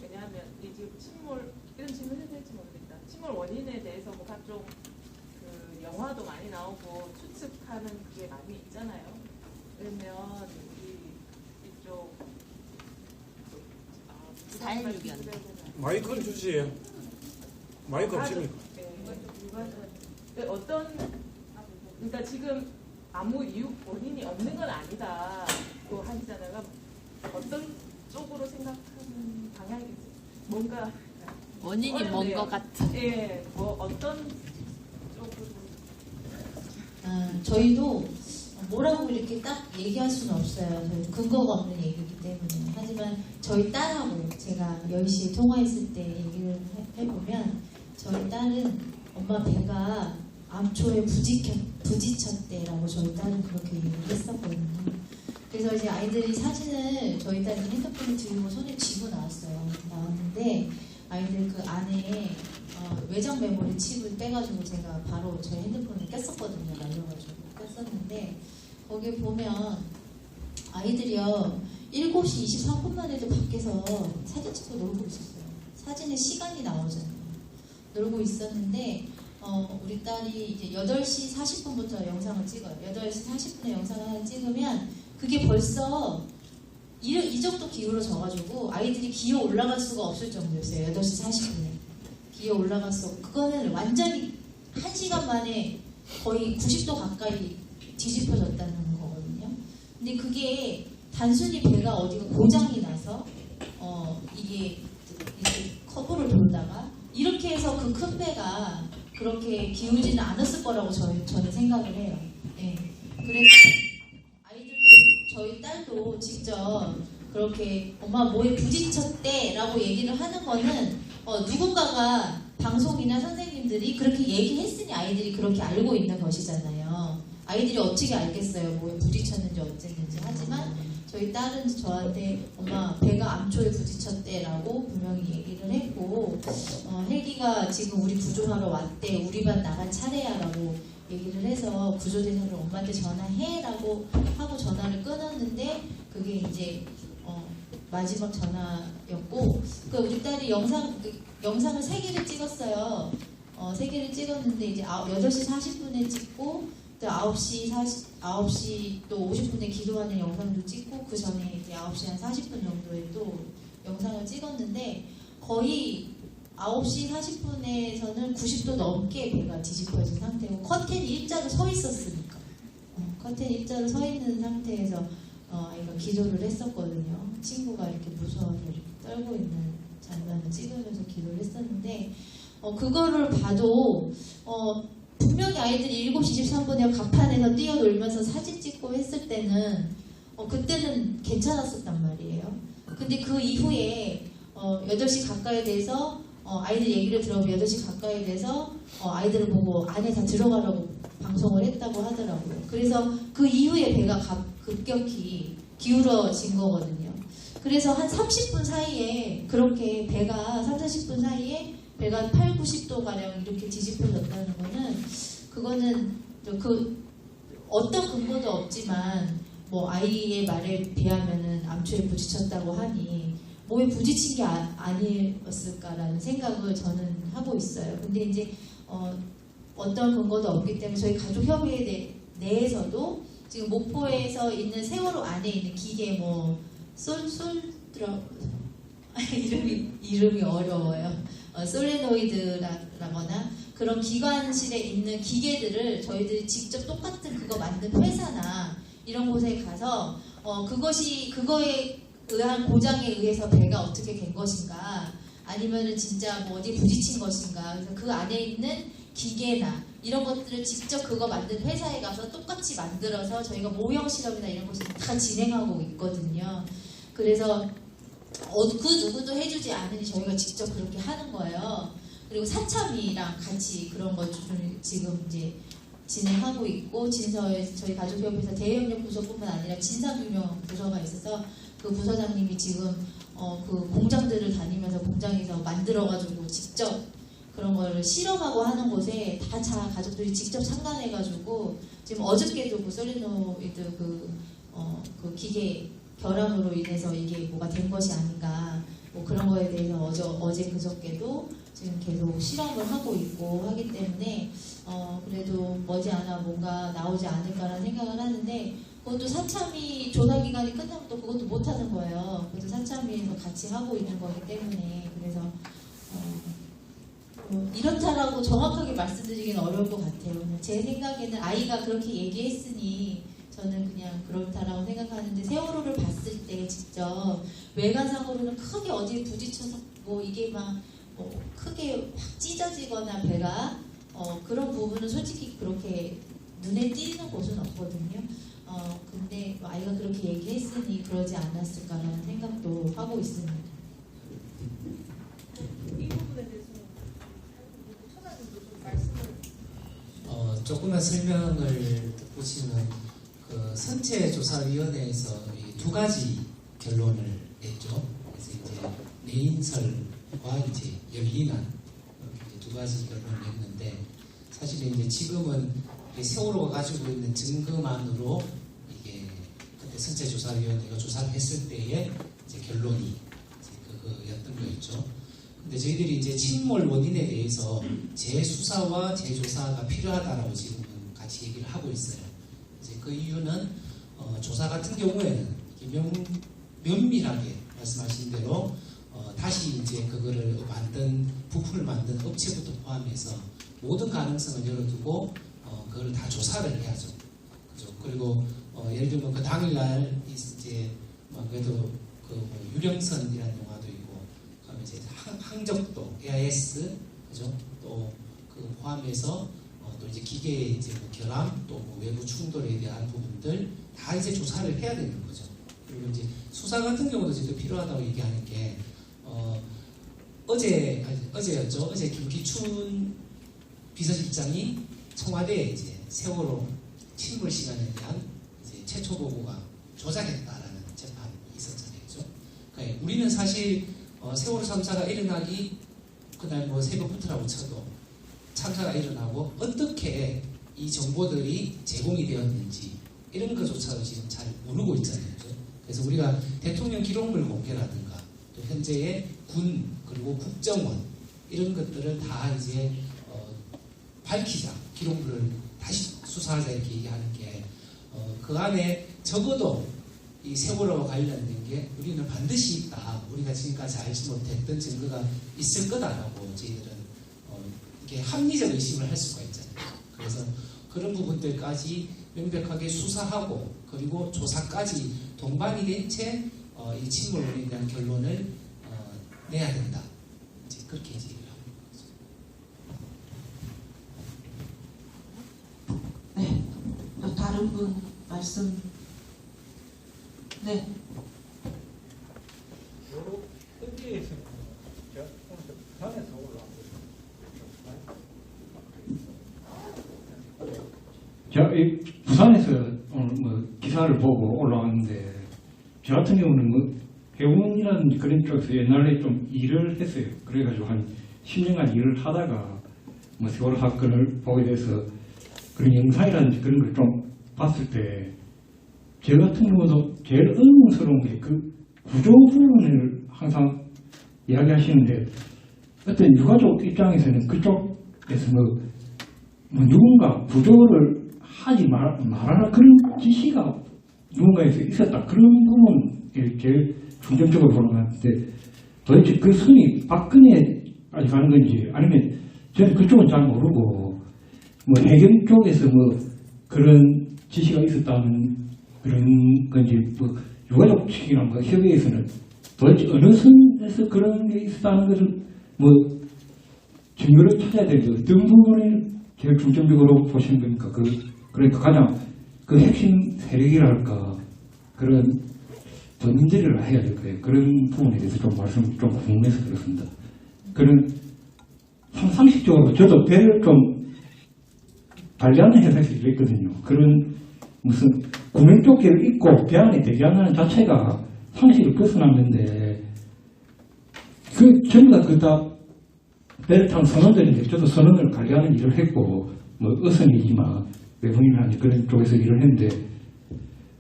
왜냐하면 이 지금 침몰 이런 질문 해도 될지 모르겠다. 침몰 원인에 대해서 뭐 각종 그 영화도 많이 나오고 추측하는 게 많이 있잖아요. 그러면 이쪽 자연유기한 마이크를 주세요. 마이크 없습니까? 어떤 그러니까 지금 아무 이유 원인이 없는 건 아니다. 또 하시잖아요. 어떤 쪽으로 생각하는 방향이지? 뭔가 원인이 뭔 것 같은. 예, 뭐 어떤 쪽으로? 저희도 뭐라고 이렇게 딱 얘기할 수는 없어요. 저희 근거가 없는 얘기이기 때문에. 하지만 저희 딸하고 제가 10시에 통화했을 때 얘기를 해보면 저희 딸은 엄마 배가 암초에 부딪혔대라고 저희 딸은 그렇게 얘기를 했었거든요. 그래서 이제 아이들이 사진을 저희 딸이 핸드폰을 들고 손에 쥐고 나왔는데 아이들 그 안에 외장 메모리 칩을 빼가지고 제가 바로 제 핸드폰을 꼈었거든요. 날려가지고 꼈었는데 거기 보면 아이들이요 7시 23분만 해도 밖에서 사진 찍고 놀고 있었어요. 사진에 시간이 나오잖아요. 놀고 있었는데 우리 딸이 이제 8시 40분부터 영상을 찍어요. 8시 40분에 영상을 하나 찍으면 그게 벌써 이 정도 기울어져가지고 아이들이 기어 올라갈 수가 없을 정도였어요. 8시 40분에 기어 올라갔어. 그거는 완전히 1시간 만에 거의 90도 가까이 뒤집혀졌다는 거거든요. 근데 그게 단순히 배가 어디가 고장이 나서 이게 커브를 돌다가 이렇게 해서 그 큰 배가 그렇게 기울지는 않았을 거라고 저는 생각을 해요. 예. 그래서 저희 딸도 직접 그렇게 엄마 뭐에 부딪혔대라고 얘기를 하는 거는 누군가가 방송이나 선생님들이 그렇게 얘기했으니 아이들이 그렇게 알고 있는 것이잖아요. 아이들이 어떻게 알겠어요? 뭐에 부딪혔는지 어쨌는지. 하지만 저희 딸은 저한테 엄마 배가 암초에 부딪혔대라고 분명히 얘기를 했고 헬기가 지금 우리 구조하러 왔대. 우리 반 나갈 차례야라고 얘기를 해서 구조대사를 엄마한테 전화해라고 하고 전화를 끊었는데 그게 이제 마지막 전화였고 우리 딸이 영상을 3개를 찍었어요. 3개를 찍었는데 이제 8시 40분에 찍고 또 9시 또 50분에 기도하는 영상도 찍고 그 전에 이제 9시 한 40분 정도에 또 영상을 찍었는데 거의 9시 40분에서는 90도 넘게 배가 뒤집어진 상태고 커튼이 일자로 서 있었으니까 커튼이 일자로 서 있는 상태에서 아이가 기도를 했었거든요. 친구가 이렇게 무서워서 이렇게 떨고 있는 장면을 찍으면서 기도를 했었는데 그거를 봐도 분명히 아이들이 7시 23분에 갑판에서 뛰어놀면서 사진 찍고 했을 때는 그때는 괜찮았었단 말이에요. 근데 그 이후에 8시 가까이 돼서 아이들 얘기를 들어보면 8시 가까이 돼서 아이들을 보고 안에 다 들어가라고 방송을 했다고 하더라고요. 그래서 그 이후에 배가 급격히 기울어진 거거든요. 그래서 한 30분 사이에 그렇게 배가 30, 40분 사이에 배가 8, 90도가량 이렇게 뒤집혀졌다는 거는 그거는 어떤 근거도 없지만 뭐 아이의 말에 비하면은 암초에 부딪혔다고 하니 뭐에 부딪힌 게 아니었을까라는 생각을 저는 하고 있어요. 근데 이제 어떤 근거도 없기 때문에 저희 가족협의회 내에서도 지금 목포에서 있는 세월호 안에 있는 기계 뭐 이름이 어려워요. 솔레노이드라거나 그런 기관실에 있는 기계들을 저희들이 직접 똑같은 그거 만든 회사나 이런 곳에 가서 그거에 의한 고장에 의해서 배가 어떻게 된 것인가 아니면은 진짜 뭐 어디 부딪힌 것인가 그래서 그 안에 있는 기계나 이런 것들을 직접 그거 만든 회사에 가서 똑같이 만들어서 저희가 모형 실험이나 이런 것을 다 진행하고 있거든요. 그래서 그 누구도 해주지 않으니 저희가 직접 그렇게 하는 거예요. 그리고 사참이랑 같이 그런 걸 지금 이제 진행하고 있고 저희 가족협의회에서 대형력 부서뿐만 아니라 진상규명 부서가 있어서 그 부서장님이 지금 그 공장들을 다니면서 공장에서 만들어가지고 직접 그런 걸 실험하고 하는 곳에 다 가족들이 직접 참관해가지고 지금 어저께도 그 솔리노이드 그 기계 결함으로 인해서 이게 뭐가 된 것이 아닌가 뭐 그런 거에 대해서 어제 그저께도 지금 계속 실험을 하고 있고 하기 때문에 그래도 머지않아 뭔가 나오지 않을까라는 생각을 하는데 그것도 사참위 조사 기간이 끝나면 또 그것도 못 하는 거예요. 그래서 사참위에서 같이 하고 있는 거기 때문에 그래서 이렇다라고 정확하게 말씀드리기는 어려울 것 같아요. 제 생각에는 아이가 그렇게 얘기했으니 저는 그냥 그렇다라고 생각하는데 세월호를 봤을 때 직접 외관상으로는 크게 어디에 부딪혀서 뭐 이게 막 크게 확 찢어지거나 배가 그런 부분은 솔직히 그렇게 눈에 띄는 곳은 없거든요. 근데 아이가 그렇게 얘기했으니 그러지 않았을까라는 생각도 하고 있습니다. 이 부분에 대해서는 처장님도 좀 말씀을 조금만 설명을 듣고시면 그 선체조사위원회에서 이 두 가지 결론을 냈죠. 그래서 이제 내인설과 이제 열린안 이렇게 두 가지 결론을 냈는데 사실은 이제 지금은 세월호가 가지고 있는 증거만으로 이게 그때 선체조사위원회가 조사를 했을 때의 이제 결론이 이제 그거였던 거였죠. 근데 저희들이 이제 침몰 원인에 대해서 재수사와 재조사가 필요하다라고 지금은 같이 얘기를 하고 있어요. 이제 그 이유는 조사 같은 경우에는 면밀하게 말씀하신 대로 다시 이제 그거를 부품을 만든 업체부터 포함해서 모든 가능성을 열어두고 그걸 다 조사를 해야죠. 그죠? 그리고 예를 들면 그 당일날 이제 그래도 그 유령선이라는 영화도 있고, 그다음에 이제 항적도 AIS 그죠? 또 그 포함해서 또 이제 기계의 이제 뭐 결함 또 뭐 외부 충돌에 대한 부분들 다 이제 조사를 해야 되는 거죠. 그리고 이제 수사 같은 경우도 지금 필요하다고 얘기하는 게 어제였죠. 어제 김기춘 비서실장이 청와대에 이제 세월호 침몰 시간에 대한 이제 최초 보고가 조작했다라는 재판이 있었잖아요. 그러니까 우리는 사실 세월호 참사가 일어나기 그날 뭐 새벽부터라고 쳐도 참사가 일어나고 어떻게 이 정보들이 제공이 되었는지 이런 것조차도 지금 잘 모르고 있잖아요. 그래서 우리가 대통령 기록물 공개라든가 또 현재의 군 그리고 국정원 이런 것들을 다 이제 밝히자, 기록물을 다시 수사하자 이렇게 얘기하는 게 그 안에 적어도 이 세월호와 관련된 게 우리는 반드시 있다. 우리가 지금까지 알지 못했던 증거가 있을 거다라고 저희들은 이렇게 합리적 의심을 할 수가 있잖아요. 그래서 그런 부분들까지 명백하게 수사하고 그리고 조사까지 동반이 된 채 이 침몰 원인에 대한 결론을 내야 된다. 이제 그렇게 이제 얘기를 하는 거죠. 네. 또 다른 분 말씀. 네. 어디에 있습니까? 제가 부산에서 올라왔어요. 제가 부산에서 오늘 뭐 기사를 보고 올라왔는데 저 같은 경우는 뭐 해운이라는 그런 쪽에서 옛날에 좀 일을 했어요. 그래가지고 한 10년간 일을 하다가 뭐 세월호 사건을 보게 돼서 그런 영상이라든지 그런 걸 좀 봤을 때 저 같은 경우도 제일 의문스러운 게 그 구조 부분을 항상 이야기하시는데 어떤 유가족 입장에서는 그쪽에서 뭐 누군가 구조를 하지 말아라 그런 지시가 누군가에서 있었다 그런 부분을 제일 중점적으로 보는 것 같은데 도대체 그 선이 박근혜까지 가는 건지 아니면 저는 그쪽은 잘 모르고 뭐 해경 쪽에서 뭐 그런 지시가 있었다는 그런 건지 뭐 유가족 측이나 뭐 협의회에서는 도대체 어느 선에서 그런 게 있었다는 것을 뭐 증거를 찾아야 되는데 어떤 부분을 제일 중점적으로 보시는 겁니까? 그러니까 가장 그 핵심 세력이랄까 그런 전제를 해야 될 거예요. 그런 부분에 대해서 좀 말씀 좀 궁금해서 그렇습니다. 그런 상식적으로 저도 배를 좀 관리하는 회사에서 일했거든요. 그런 무슨 구명조끼를 입고 배 안에 대기한다는 자체가 상식을 벗어났는데 전부 다 그다 배를 탄 선원들인데 저도 선원을 관리하는 일을 했고 뭐 어선이지만 외국인이라는 그런 쪽에서 일을 했는데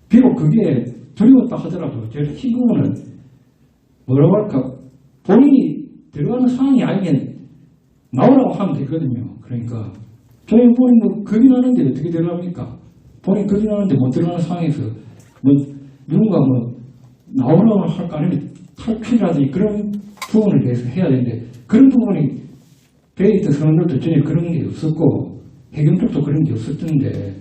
비록 그게 두려웠다 하더라도 제 친구는 뭐라고 할까 본인이 들어가는 상황이 아니면 나오라고 하면 되거든요. 그러니까 저희 본인 뭐 겁이 나는데 어떻게 들어갑니까? 본인 겁이 나는데 못 들어가는 상황에서 뭐 누군가 뭐 나오라고 할 거 아니면 탈출이라든지 그런 부분에 대해서 해야 되는데 그런 부분이 배에 있던 선원들도 전혀 그런 게 없었고 해경 쪽도 그런 게 없었던데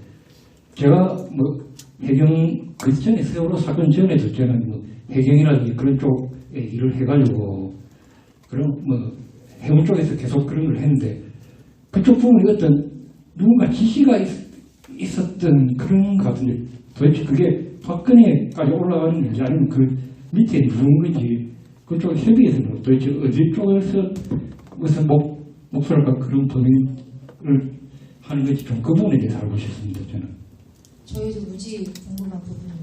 제가 뭐 해경 그 전에 세월호 사건 전에도 저는 뭐 해경이라든지 그런 쪽에 일을 해가지고 그런 뭐 해군 쪽에서 계속 그런 걸 했는데 그쪽 부분이 어떤 누군가 지시가 있었던 그런 것 같은데 도대체 그게 박근혜까지 올라가는 건지 아니면 그 밑에 누군지 그쪽 협의에서는 도대체 어디 쪽에서 무슨 목소리가 그런 범위를 하는 건지 좀 그 부분에 대해서 알고 싶습니다. 저는. 저희도 무지 궁금한 부분이에요.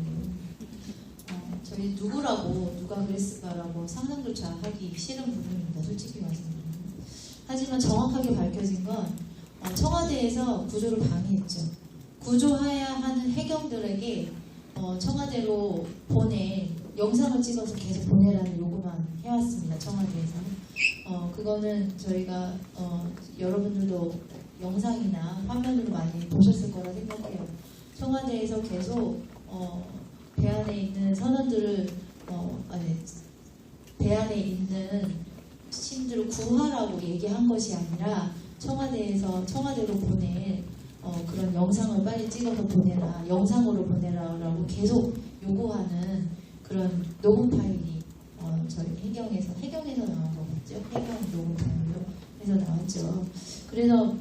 저희 누구라고 누가 그랬을까라고 상상조차 하기 싫은 부분입니다. 솔직히 말씀드리면. 하지만 정확하게 밝혀진 건 청와대에서 구조를 방해했죠. 구조해야 하는 해경들에게 청와대로 보내 영상을 찍어서 계속 보내라는 요구만 해왔습니다. 청와대에서는. 그거는 저희가 여러분들도 영상이나 화면으로 많이 보셨을 거라 생각해요. 청와대에서 계속 배 안에 있는 선원들을 배 안에 있는 신들을 구하라고 얘기한 것이 아니라 청와대로 보낼 그런 영상을 빨리 찍어서 보내라, 영상으로 보내라라고 계속 요구하는 그런 녹음 파일이 저희 해경에서 나온 거겠죠. 해경 녹음 파일로 해서 나왔죠. 그래서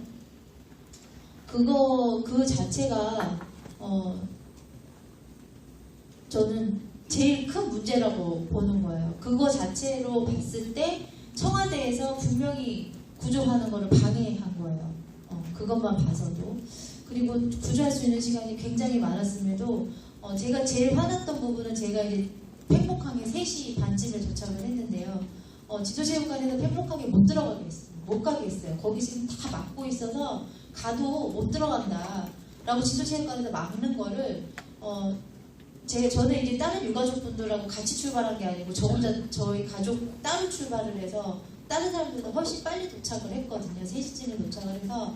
그 자체가 저는 제일 큰 문제라고 보는 거예요. 그거 자체로 봤을 때 청와대에서 분명히 구조하는 거를 방해한 거예요. 그것만 봐서도. 그리고 구조할 수 있는 시간이 굉장히 많았음에도 제가 제일 화났던 부분은 제가 이제 팽목항에 3시 반쯤에 도착을 했는데요. 지도체육관에서 팽목항에 못 들어가게 했어요. 못 가게 했어요. 거기 지금 다 막고 있어서 가도 못 들어간다 라고 지도체육관에서 막는 거를 저는 이제 다른 유가족분들하고 같이 출발한 게 아니고 저 혼자 저희 가족 따로 출발을 해서 다른 사람들보다 훨씬 빨리 도착을 했거든요. 3시쯤에 도착을 해서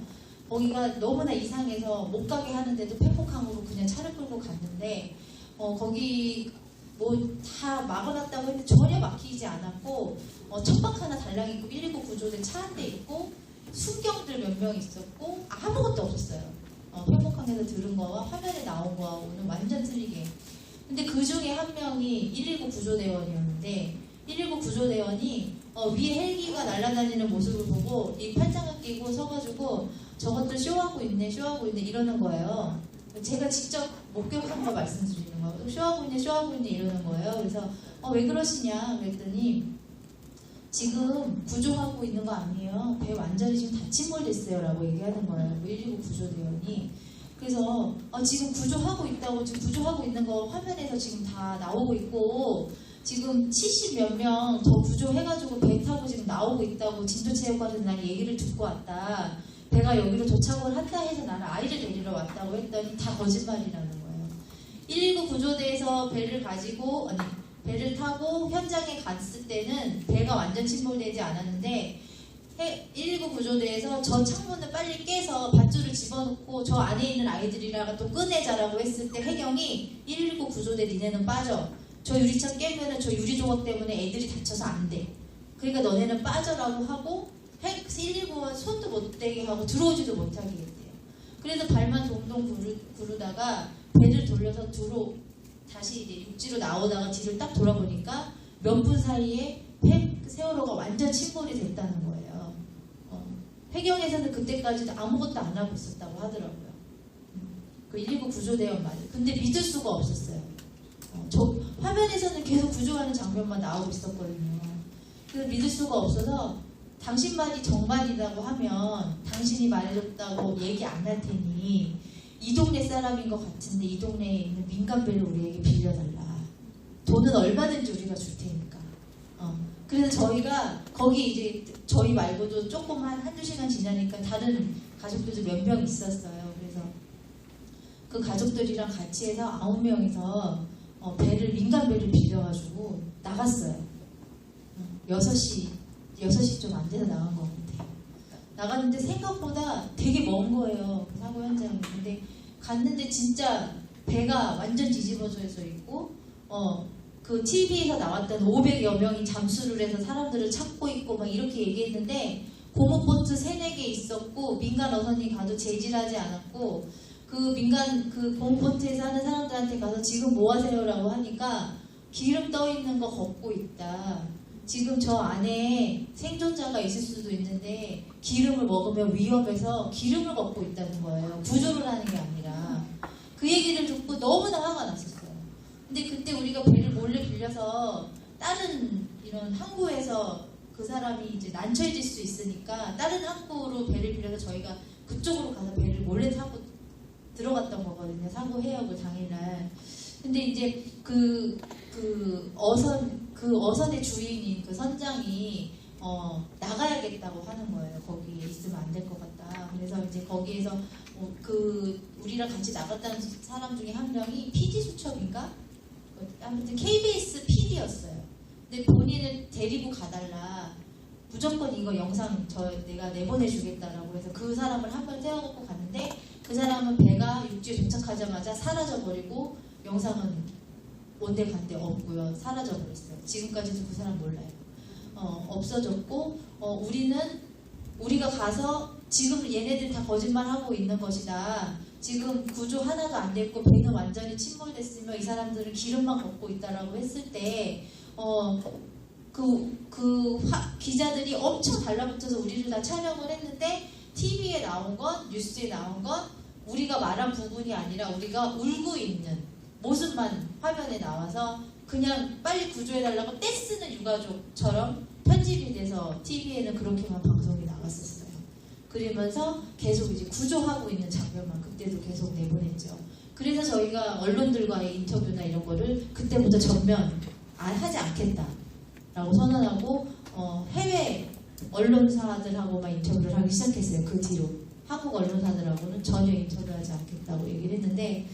거기가 너무나 이상해서 못 가게 하는데도 팽목항으로 그냥 차를 끌고 갔는데 거기 뭐 다 막아놨다고 했는데 전혀 막히지 않았고 천막 하나 달랑 있고 119 구조대 차 한 대 있고 순경들 몇 명 있었고 아무것도 없었어요. 팽목항에서 들은 거와 화면에 나온 거하고는 완전 틀리게. 근데 그 중에 한 명이 119 구조대원이었는데 119 구조대원이 위에 헬기가 날아다니는 모습을 보고 이 팔짱을 끼고 서가지고 저것들 쇼하고 있네 이러는 거예요. 제가 직접 목격한 거 말씀드리는 거예요. 쇼하고 있네 이러는 거예요. 그래서 왜 그러시냐 그랬더니 지금 구조하고 있는 거 아니에요. 배 완전히 지금 다 침몰됐어요 라고 얘기하는 거예요. 119 구조대원이. 그래서 지금 구조하고 있다고 지금 구조하고 있는 거 화면에서 지금 다 나오고 있고 지금 70 몇 명 더 구조해가지고 배 타고 지금 나오고 있다고 진도체육관에서 난 얘기를 듣고 왔다. 배가 여기로 도착을 한다 해서 나는 아이를 데리러 왔다고 했더니 다 거짓말이라는 거예요. 119 구조대에서 배를 타고 현장에 갔을 때는 배가 완전 침몰되지 않았는데 119 구조대에서 저 창문을 빨리 깨서 밧줄을 집어넣고 저 안에 있는 아이들이랑 또 꺼내자라고 했을 때 해경이 119 구조대 니네는 빠져. 저 유리창 깨면은 저 유리 조각 때문에 애들이 다쳐서 안 돼. 그러니까 너네는 빠져라고 하고 119원 손도 못 대게 하고 들어오지도 못하게 했대요. 그래서 발만 동동 구르다가 배를 돌려서 다시 이제 육지로 나오다가 뒤를 딱 돌아보니까 몇 분 사이에 세월호가 완전 침몰이 됐다는 거예요. 해경에서는 그때까지도 아무것도 안 하고 있었다고 하더라고요. 그 119 구조대원 말이. 근데 믿을 수가 없었어요. 저 화면에서는 계속 구조하는 장면만 나오고 있었거든요. 그래서 믿을 수가 없어서 당신 말이 정말이라고 하면 당신이 말해줬다고 얘기 안 할 테니 이 동네 사람인 것 같은데 이 동네에 있는 민간배를 우리에게 빌려달라. 돈은 얼마든지 우리가 줄 테니까. 그래서 저희가 거기 이제 저희 말고도 조금 한두 시간 지나니까 다른 가족들도 몇 명 있었어요. 그래서 그 가족들이랑 같이 해서 9명이서 배를 민간 배를 빌려가지고 나갔어요. 6시 좀 안 돼서 나간 것 같아요. 나갔는데 생각보다 되게 먼 거예요. 그 사고 현장이. 근데 갔는데 진짜 배가 완전 뒤집어져 있고 그 TV에서 나왔던 500여 명이 잠수를 해서 사람들을 찾고 있고 막 이렇게 얘기했는데 고무보트 3-4개 있었고 민간 어선이 가도 제지하지 않았고 그 고무보트에서 하는 사람들한테 가서 지금 뭐 하세요라고 하니까 기름 떠 있는 거 걷고 있다. 지금 저 안에 생존자가 있을 수도 있는데 기름을 먹으면 위험해서 기름을 걷고 있다는 거예요. 구조를 하는 게 아니라. 그 얘기를 듣고 너무나 화가 났었어요. 근데 그때 우리가 배를 몰래 빌려서 다른 이런 항구에서 그 사람이 이제 난처해질 수 있으니까 다른 항구로 배를 빌려서 저희가 그쪽으로 가서 배를 몰래 타고 들어갔던 거거든요. 사고 해역을 당일날. 근데 이제 그 어선의 주인인 그 선장이 나가야겠다고 하는 거예요. 거기에 있으면 안 될 것 같다. 그래서 이제 거기에서 우리랑 같이 나갔다는 사람 중에 한 명이 PD 수첩인가? 아무튼 KBS PD였어요. 근데 본인을 데리고 가달라. 무조건 이거 영상 내가 내보내주겠다라고 해서 그 사람을 한 번 태워갖고 갔는데 그 사람은 배가 육지에 도착하자마자 사라져버리고 영상은 온데 간데 없고요. 사라져버렸어요. 지금까지도 그 사람 몰라요. 없어졌고 우리가 가서 지금 얘네들 다 거짓말하고 있는 것이다. 지금 구조 하나도 안 됐고 배는 완전히 침몰됐으며 이 사람들은 기름만 걷고 있다라고 했을 때 기자들이 엄청 달라붙어서 우리를 다 촬영을 했는데 TV에 나온 건 뉴스에 나온 건 우리가 말한 부분이 아니라 우리가 울고 있는 모습만 화면에 나와서 그냥 빨리 구조해달라고 떼쓰는 유가족처럼 편집이 돼서 TV에는 그렇게만 방송이 나갔었어요. 그러면서 계속 이제 구조하고 있는 장면만 그때도 계속 내보냈죠. 그래서 저희가 언론들과의 인터뷰나 이런 거를 그때부터 전면 하지 않겠다라고 선언하고 해외 언론사들하고만 인터뷰를 하기 시작했어요. 그 뒤로 한국 언론사들하고는 전혀 인터뷰하지 않겠다고 얘기를 했는데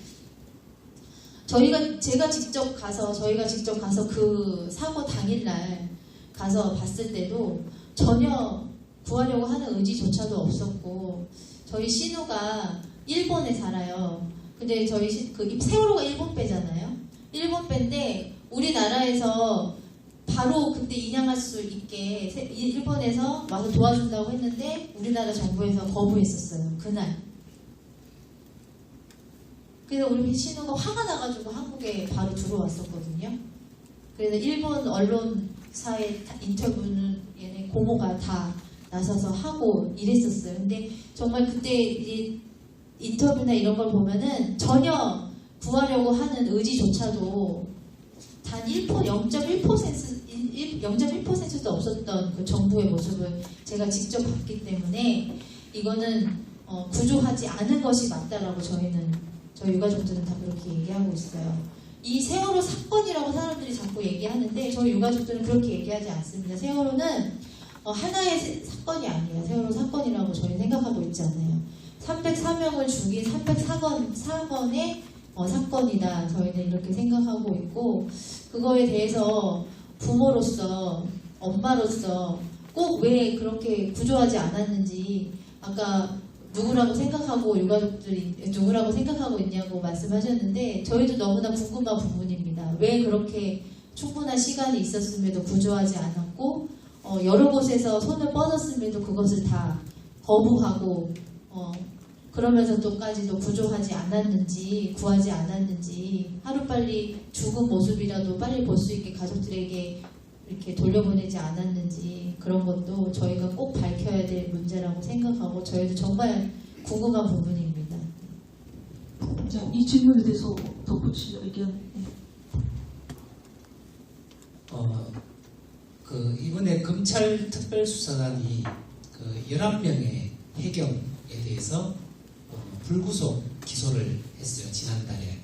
저희가 직접 가서 그 사고 당일날 가서 봤을 때도 전혀 구하려고 하는 의지조차도 없었고 저희 신우가 일본에 살아요. 근데 저희 세월호가 일본 배잖아요. 일본 배인데 우리나라에서 바로 그때 인양할 수 있게 일본에서 와서 도와준다고 했는데 우리나라 정부에서 거부했었어요. 그날. 그래서 우리 신우가 화가 나가지고 한국에 바로 들어왔었거든요. 그래서 일본 언론사의 인터뷰는 얘네 고모가 다 나서서 하고 이랬었어요. 근데 정말 그때 이제 인터뷰나 이런 걸 보면은 전혀 구하려고 하는 의지조차도 단 0.1%도 없었던 그 정부의 모습을 제가 직접 봤기 때문에 이거는 구조하지 않은 것이 맞다라고 저희 유가족들은 다 그렇게 얘기하고 있어요. 이 세월호 사건이라고 사람들이 자꾸 얘기하는데 저희 유가족들은 그렇게 얘기하지 않습니다. 세월호는 하나의 사건이 아니에요. 세월호 사건이라고 저희 생각하고 있지 않아요. 304명을 죽인 304건의 사건이다. 저희는 이렇게 생각하고 있고 그거에 대해서 부모로서 엄마로서 꼭 왜 그렇게 구조하지 않았는지 아까 누구라고 생각하고 유가족들이 누구라고 생각하고 있냐고 말씀하셨는데 저희도 너무나 궁금한 부분입니다. 왜 그렇게 충분한 시간이 있었음에도 구조하지 않았고 여러 곳에서 손을 뻗었음에도 그것을 다 거부하고 그러면서도까지도 구조하지 않았는지 구하지 않았는지 하루빨리 죽은 모습이라도 빨리 볼 수 있게 가족들에게 이렇게 돌려보내지 않았는지 그런 것도 저희가 꼭 밝혀야 될 문제라고 생각하고 저희도 정말 궁금한 부분입니다. 자, 이 질문에 대해서 덧붙일 의견. 이번에 검찰 특별수사단이 11명의 해경에 대해서 불구속 기소를 했어요. 지난달에.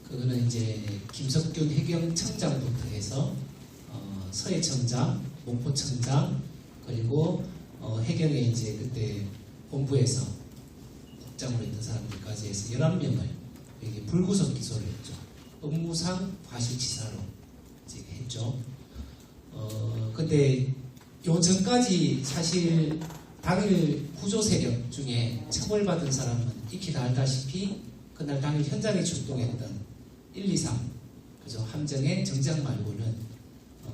그거는 이제 김석균 해경청장부터 해서 서해청장, 목포청장 그리고 해경에 이제 그때 본부에서 국장으로 있는 사람들까지 해서 11명을 이게 불구속 기소를 했죠. 업무상 과실치사로 이제 했죠. 근데 요 전까지 사실 당일 구조 세력 중에 처벌받은 사람은 익히 다 알다시피 그날 당일 현장에 출동했던 1, 2, 3 그죠? 함정의 정장 말고는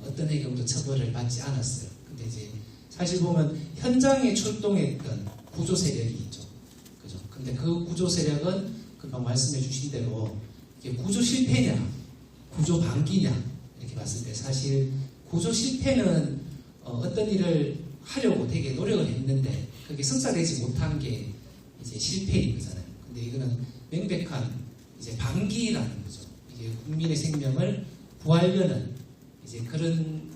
어떤 해경도 처벌을 받지 않았어요. 근데 이제 사실 보면 현장에 출동했던 구조 세력이 있죠. 그죠? 근데 그 구조 세력은 금방 말씀해 주신 대로 이게 구조 실패냐, 구조 방기냐 이렇게 봤을 때 사실 구조 실패는 어떤 일을 하려고 되게 노력을 했는데 그게 성사되지 못한 게 이제 실패인 거잖아요. 근데 이거는 명백한 이제 방기라는 거죠. 이게 국민의 생명을 구하려는 이제 그런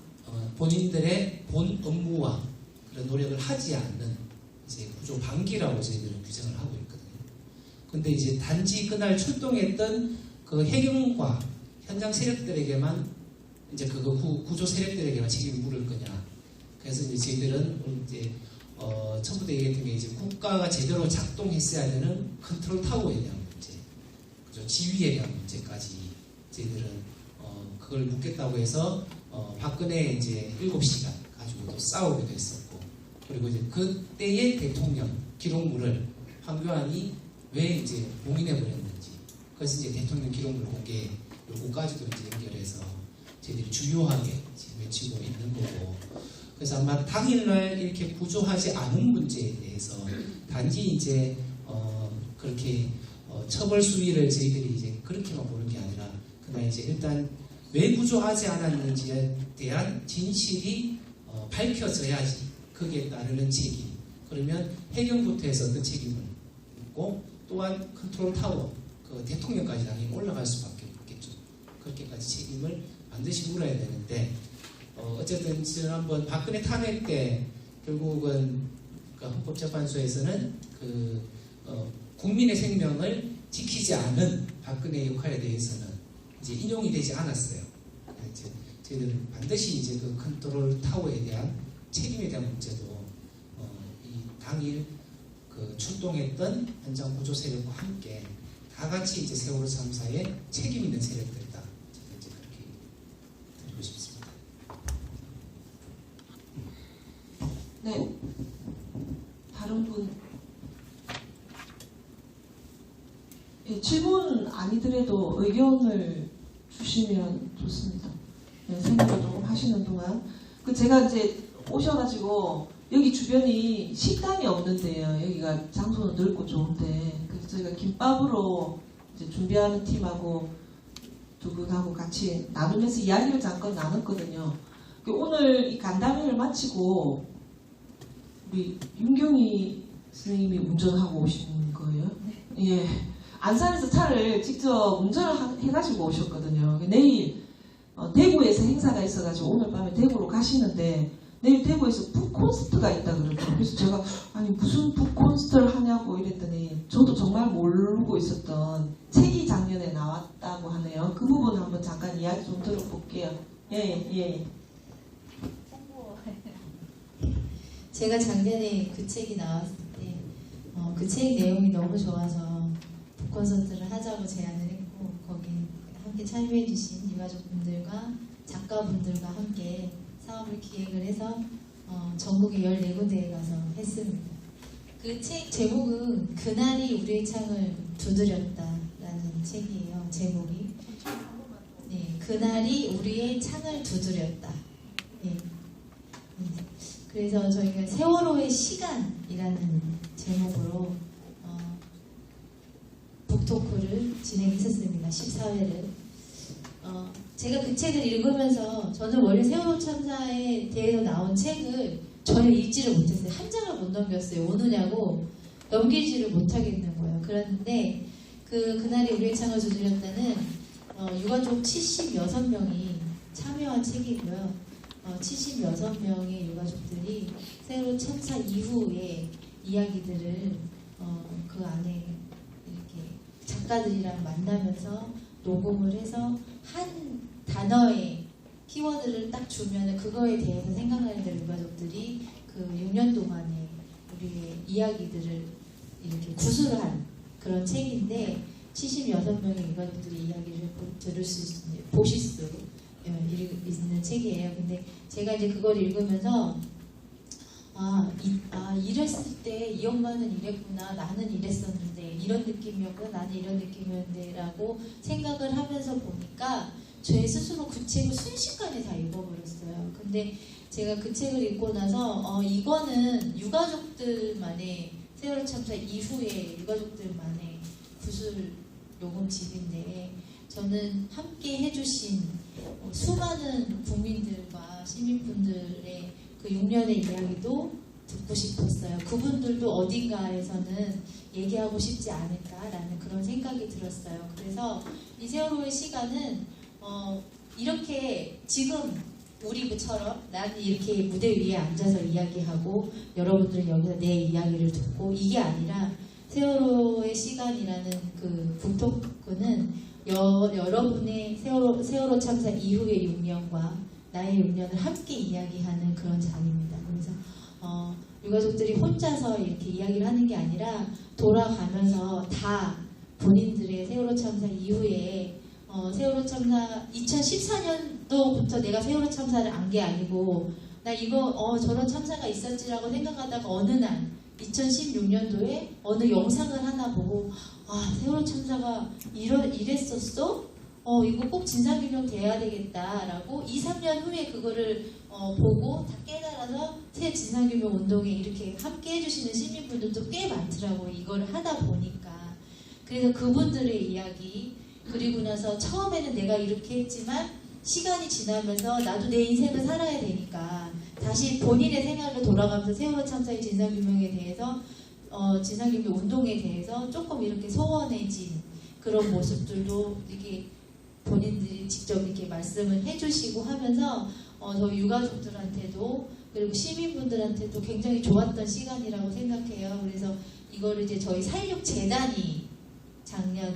본인들의 본 업무와 그런 노력을 하지 않는 이제 구조 방기라고 저희들은 규정을 하고 있거든요. 근데 이제 단지 그날 출동했던 그 해경과 현장 세력들에게만 이제 그거 구조 세력들에게만 책임을 물을 거냐. 그래서 이제 저희들은 이제 처음부터 얘기했던 게 이제 국가가 제대로 작동했어야 되는 컨트롤 타워에 대한 문제, 그죠? 지휘에 대한 문제까지 저희들은 그걸 묻겠다고 해서 박근혜 이제 7시간 가지고도 싸우기도 했었고, 그리고 이제 그때의 대통령 기록물을 황교안이 왜 이제 봉인해 버렸는지, 그래서 이제 대통령 기록물 공개 요구까지도 이제 연결해서 저희들이 주요하게 지금 외치고 있는 거고. 그래서 아마 당일날 이렇게 구조하지 않은 문제에 대해서 단지 이제 그렇게 처벌 수위를 저희들이 이제 그렇게만 보는 게 아니라 그날 이제 일단 왜 구조하지 않았는지에 대한 진실이 밝혀져야지 거기에 따르는 책임. 그러면 해경부터 해서 어떤 책임을 묻고 또한 컨트롤 타워 그 대통령까지 당연히 올라갈 수밖에 없겠죠. 그렇게까지 책임을 반드시 물어야 되는데. 어쨌든 지난번 박근혜 탄핵 때 결국은 헌법재판소에서는 국민의 생명을 지키지 않은 박근혜의 역할에 대해서는 이제 인용이 되지 않았어요. 이제 저희들은 반드시 이제 그 컨트롤 타워에 대한 책임에 대한 문제도 이 당일 그 출동했던 현장 구조 세력과 함께 다 같이 이제 세월호 3사에 책임 있는 세력들이다. 이제 그렇게 드리고 싶습니다. 네. 다른 분. 예, 질문 아니더라도 의견을 주시면 좋습니다. 네, 생각을 조금 하시는 동안. 제가 이제 오셔가지고 여기 주변이 식당이 없는데요. 여기가 장소는 넓고 좋은데. 그래서 저희가 김밥으로 이제 준비하는 팀하고 두 분하고 같이 나누면서 이야기를 잠깐 나눴거든요. 오늘 이 간담회를 마치고 우리 윤경희 선생님이 운전하고 오신 거예요? 네. 예. 안산에서 차를 직접 운전을 해가지고 오셨거든요. 내일 대구에서 행사가 있어가지고 오늘 밤에 대구로 가시는데 내일 대구에서 북콘서트가 있다 그러더라고요. 그래서 제가 아니 무슨 북콘서트를 하냐고 이랬더니 저도 정말 모르고 있었던 책이 작년에 나왔다고 하네요. 그 부분 한번 잠깐 이야기 좀 들어볼게요. 예. 제가 작년에 그 책이 나왔을 때 그 책 내용이 너무 좋아서 북콘서트를 하자고 제안을 했고 거기 함께 참여해 주신 유가족분들과 작가분들과 함께 사업을 기획을 해서 전국의 14군데에 가서 했습니다. 그 책 제목은 그날이 우리의 창을 두드렸다라는 책이에요. 제목이. 네, 그날이 우리의 창을 두드렸다. 네. 그래서 저희가 세월호의 시간이라는 제목으로 북토크를 진행했었습니다. 14회를. 제가 그 책을 읽으면서 저는 원래 세월호 참사에 대해서 나온 책을 전혀 읽지를 못했어요. 한 장을 못 넘겼어요. 오느냐고 넘기지를 못하겠는 거예요. 그런데 그날이 우리의 창을 두드렸다는 유가족 76명이 참여한 책이고요. 76명의 유가족들이 세월호 참사 이후의 이야기들을 그 안에 이렇게 작가들이랑 만나면서 녹음을 해서 한 단어의 키워드를 딱 주면 그거에 대해서 생각하는 대로 유가족들이 그 6년 동안의 우리의 이야기들을 이렇게 구술을 한 그런 책인데 76명의 유가족들의 이야기를 들을 수 보실 수 있는 책이에요. 근데 제가 이제 그걸 읽으면서 이랬을 때 이 엄마는 이랬구나, 나는 이랬었는데 이런 느낌이었구나, 나는 이런 느낌이었는데 라고 생각을 하면서 보니까 제 스스로 그 책을 순식간에 다 읽어버렸어요. 근데 제가 그 책을 읽고 나서 이거는 유가족들만의 세월호 참사 이후에 유가족들만의 구술 녹음집인데 저는 함께 해주신 수많은 국민들과 시민분들의 그 6년의 이야기도 듣고 싶었어요. 그분들도 어딘가에서는 얘기하고 싶지 않을까라는 그런 생각이 들었어요. 그래서 이 세월호의 시간은 이렇게 지금 우리처럼 나는 이렇게 무대 위에 앉아서 이야기하고 여러분들은 여기서 내 이야기를 듣고 이게 아니라 세월호의 시간이라는 그 북토크는 여러분의 세월호 참사 이후의 6년과 나의 6년을 함께 이야기하는 그런 자리입니다. 그래서 유가족들이 혼자서 이렇게 이야기를 하는 게 아니라 돌아가면서 다 본인들의 세월호 참사 이후에 세월호 참사 2014년도부터 내가 세월호 참사를 안 게 아니고 나 이거 저런 참사가 있었지라고 생각하다가 어느 날 2016년도에 어느 영상을 하나 보고 세월호 참사가 이랬었어? 이거 꼭 진상규명 돼야 되겠다라고 2, 3년 후에 그거를 보고 다 깨달아서 새 진상규명 운동에 이렇게 함께 해주시는 시민분들도 꽤 많더라고요. 이거를 하다 보니까. 그래서 그분들의 이야기 그리고 나서 처음에는 내가 이렇게 했지만 시간이 지나면서 나도 내 인생을 살아야 되니까 다시 본인의 생활로 돌아가면서 세월호 참사의 진상규명에 대해서 진상규명 운동에 대해서 조금 이렇게 소원해진 그런 모습들도 이게 본인들이 직접 이렇게 말씀을 해주시고 하면서 저희 유가족들한테도 그리고 시민분들한테도 굉장히 좋았던 시간이라고 생각해요. 그래서 이거를 이제 저희 4.16 재단이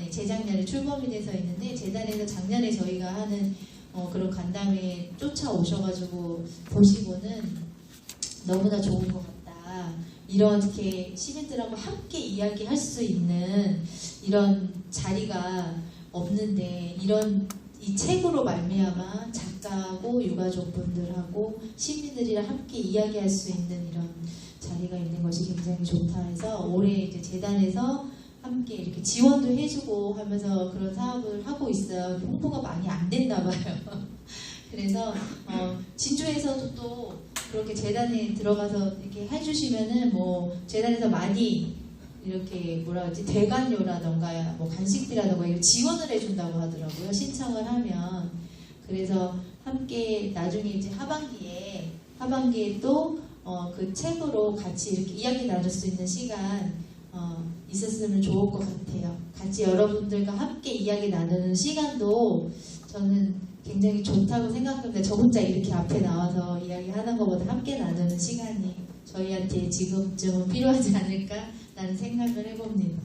재작년에 출범이 돼서 있는데 재단에서 작년에 저희가 하는 그런 간담회에 쫓아오셔가지고 보시고는 너무나 좋은 것 같다. 이렇게 시민들하고 함께 이야기할 수 있는 이런 자리가 없는데 이 책으로 말미암아 작가하고 유가족분들하고 시민들이랑 함께 이야기할 수 있는 이런 자리가 있는 것이 굉장히 좋다 해서 올해 이제 재단에서 함께 이렇게 지원도 해주고 하면서 그런 사업을 하고 있어요. 홍보가 많이 안 됐나 봐요. 그래서 진주에서도 또 그렇게 재단에 들어가서 이렇게 해주시면은 재단에서 많이 이렇게 대관료라던가 간식비라던가 이런 지원을 해준다고 하더라고요. 신청을 하면. 그래서 함께 나중에 이제 하반기에 또 그 책으로 같이 이렇게 이야기 나눌 수 있는 시간 있었으면 좋을 것 같아요. 같이 여러분들과 함께 이야기 나누는 시간도 저는 굉장히 좋다고 생각합니다. 저 혼자 이렇게 앞에 나와서 이야기하는 것보다 함께 나누는 시간이 저희한테 지금쯤은 필요하지 않을까라는 생각을 해봅니다.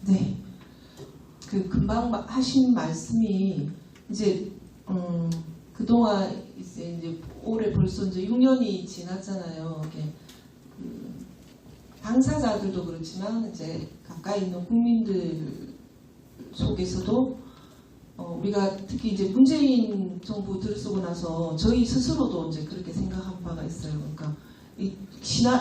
네. 그 금방 하신 말씀이 이제 그동안 이제 올해 벌써 이제 6년이 지났잖아요. 당사자들도 그렇지만 이제 가까이 있는 국민들 속에서도 우리가 특히 이제 문재인 정부 들어서고 나서 저희 스스로도 이제 그렇게 생각한 바가 있어요. 그러니까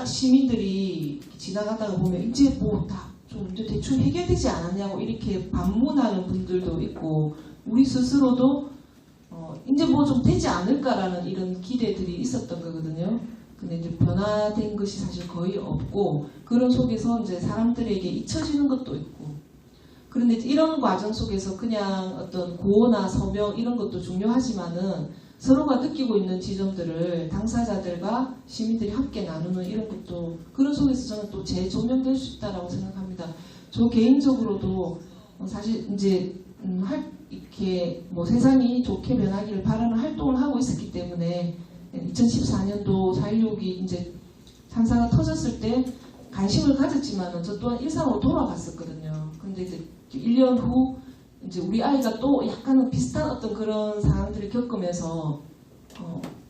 시민들이 지나가다가 보면 이제 다 좀 이제 대충 해결되지 않았냐고 이렇게 반문하는 분들도 있고 우리 스스로도 이제 좀 되지 않을까라는 이런 기대들이 있었던 거거든요. 근데 이제 변화된 것이 사실 거의 없고 그런 속에서 이제 사람들에게 잊혀지는 것도 있고 그런데 이런 과정 속에서 그냥 어떤 구호나 서명 이런 것도 중요하지만은 서로가 느끼고 있는 지점들을 당사자들과 시민들이 함께 나누는 이런 것도 그런 속에서 저는 또 재조명될 수 있다라고 생각합니다. 저 개인적으로도 사실 이제 이렇게 세상이 좋게 변하기를 바라는 활동을 하고 있었기 때문에 2014년도 4.16이 이제 참사가 터졌을 때 관심을 가졌지만은 저 또한 일상으로 돌아갔었거든요. 근데 이제 1년 후 이제 우리 아이가 또 약간은 비슷한 어떤 그런 상황들을 겪으면서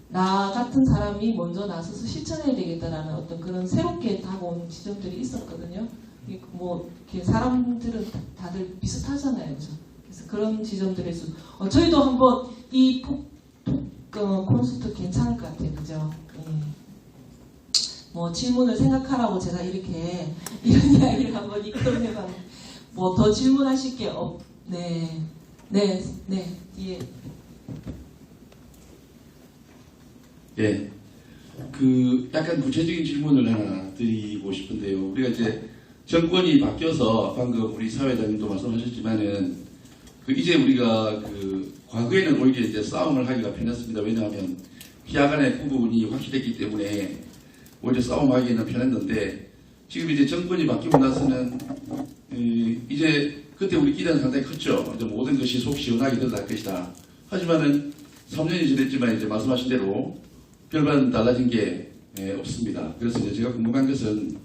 나 같은 사람이 먼저 나서서 실천해야 되겠다라는 어떤 그런 새롭게 다가온 지점들이 있었거든요. 뭐 이렇게 사람들은 다들 비슷하잖아요, 그죠? 그래서 그런 지점들에서 저희도 한번 이 콘서트 괜찮을 것 같아요, 그죠? 뭐 질문을 생각하라고 제가 이렇게 이런 이야기를 한번 이끌어내봤는데 뭐 더 질문하실 게 네, 예. 예, 약간 구체적인 질문을 하나 드리고 싶은데요. 우리가 이제 정권이 바뀌어서 방금 우리 사회자님도 말씀하셨지만은 이제 우리가 과거에는 오히려 이제 싸움을 하기가 편했습니다. 왜냐하면 피하 간의 구분이 확실했기 때문에 오히려 싸움하기에는 편했는데 지금 이제 정권이 바뀌고 나서는 이제 그때 우리 기대는 상당히 컸죠. 이제 모든 것이 속 시원하게 드러날 것이다. 하지만은 3년이 지났지만 이제 말씀하신 대로 별반 달라진 게 없습니다. 그래서 이제 제가 궁금한 것은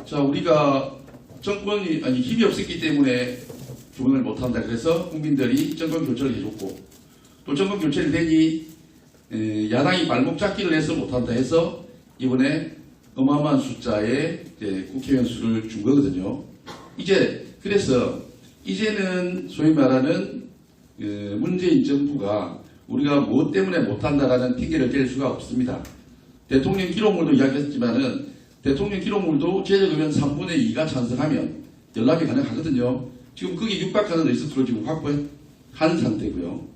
자 우리가 정권이 힘이 없었기 때문에 조명을 못한다. 그래서 국민들이 정권 교체를 해줬고 또 정권 교체를 되니 야당이 발목 잡기를 해서 못한다 해서 이번에 어마어마한 숫자의 국회의원 수를 준 거거든요. 그래서 이제는 소위 말하는 문재인 정부가 우리가 무엇 때문에 못한다라는 핑계를 댈 수가 없습니다. 대통령 기록물도 이야기했지만은 대통령 기록물도 제적의원 3분의 2가 찬성하면 연락이 가능하거든요. 지금 거기 육박하는 리스트로 지금 확보한 상태고요.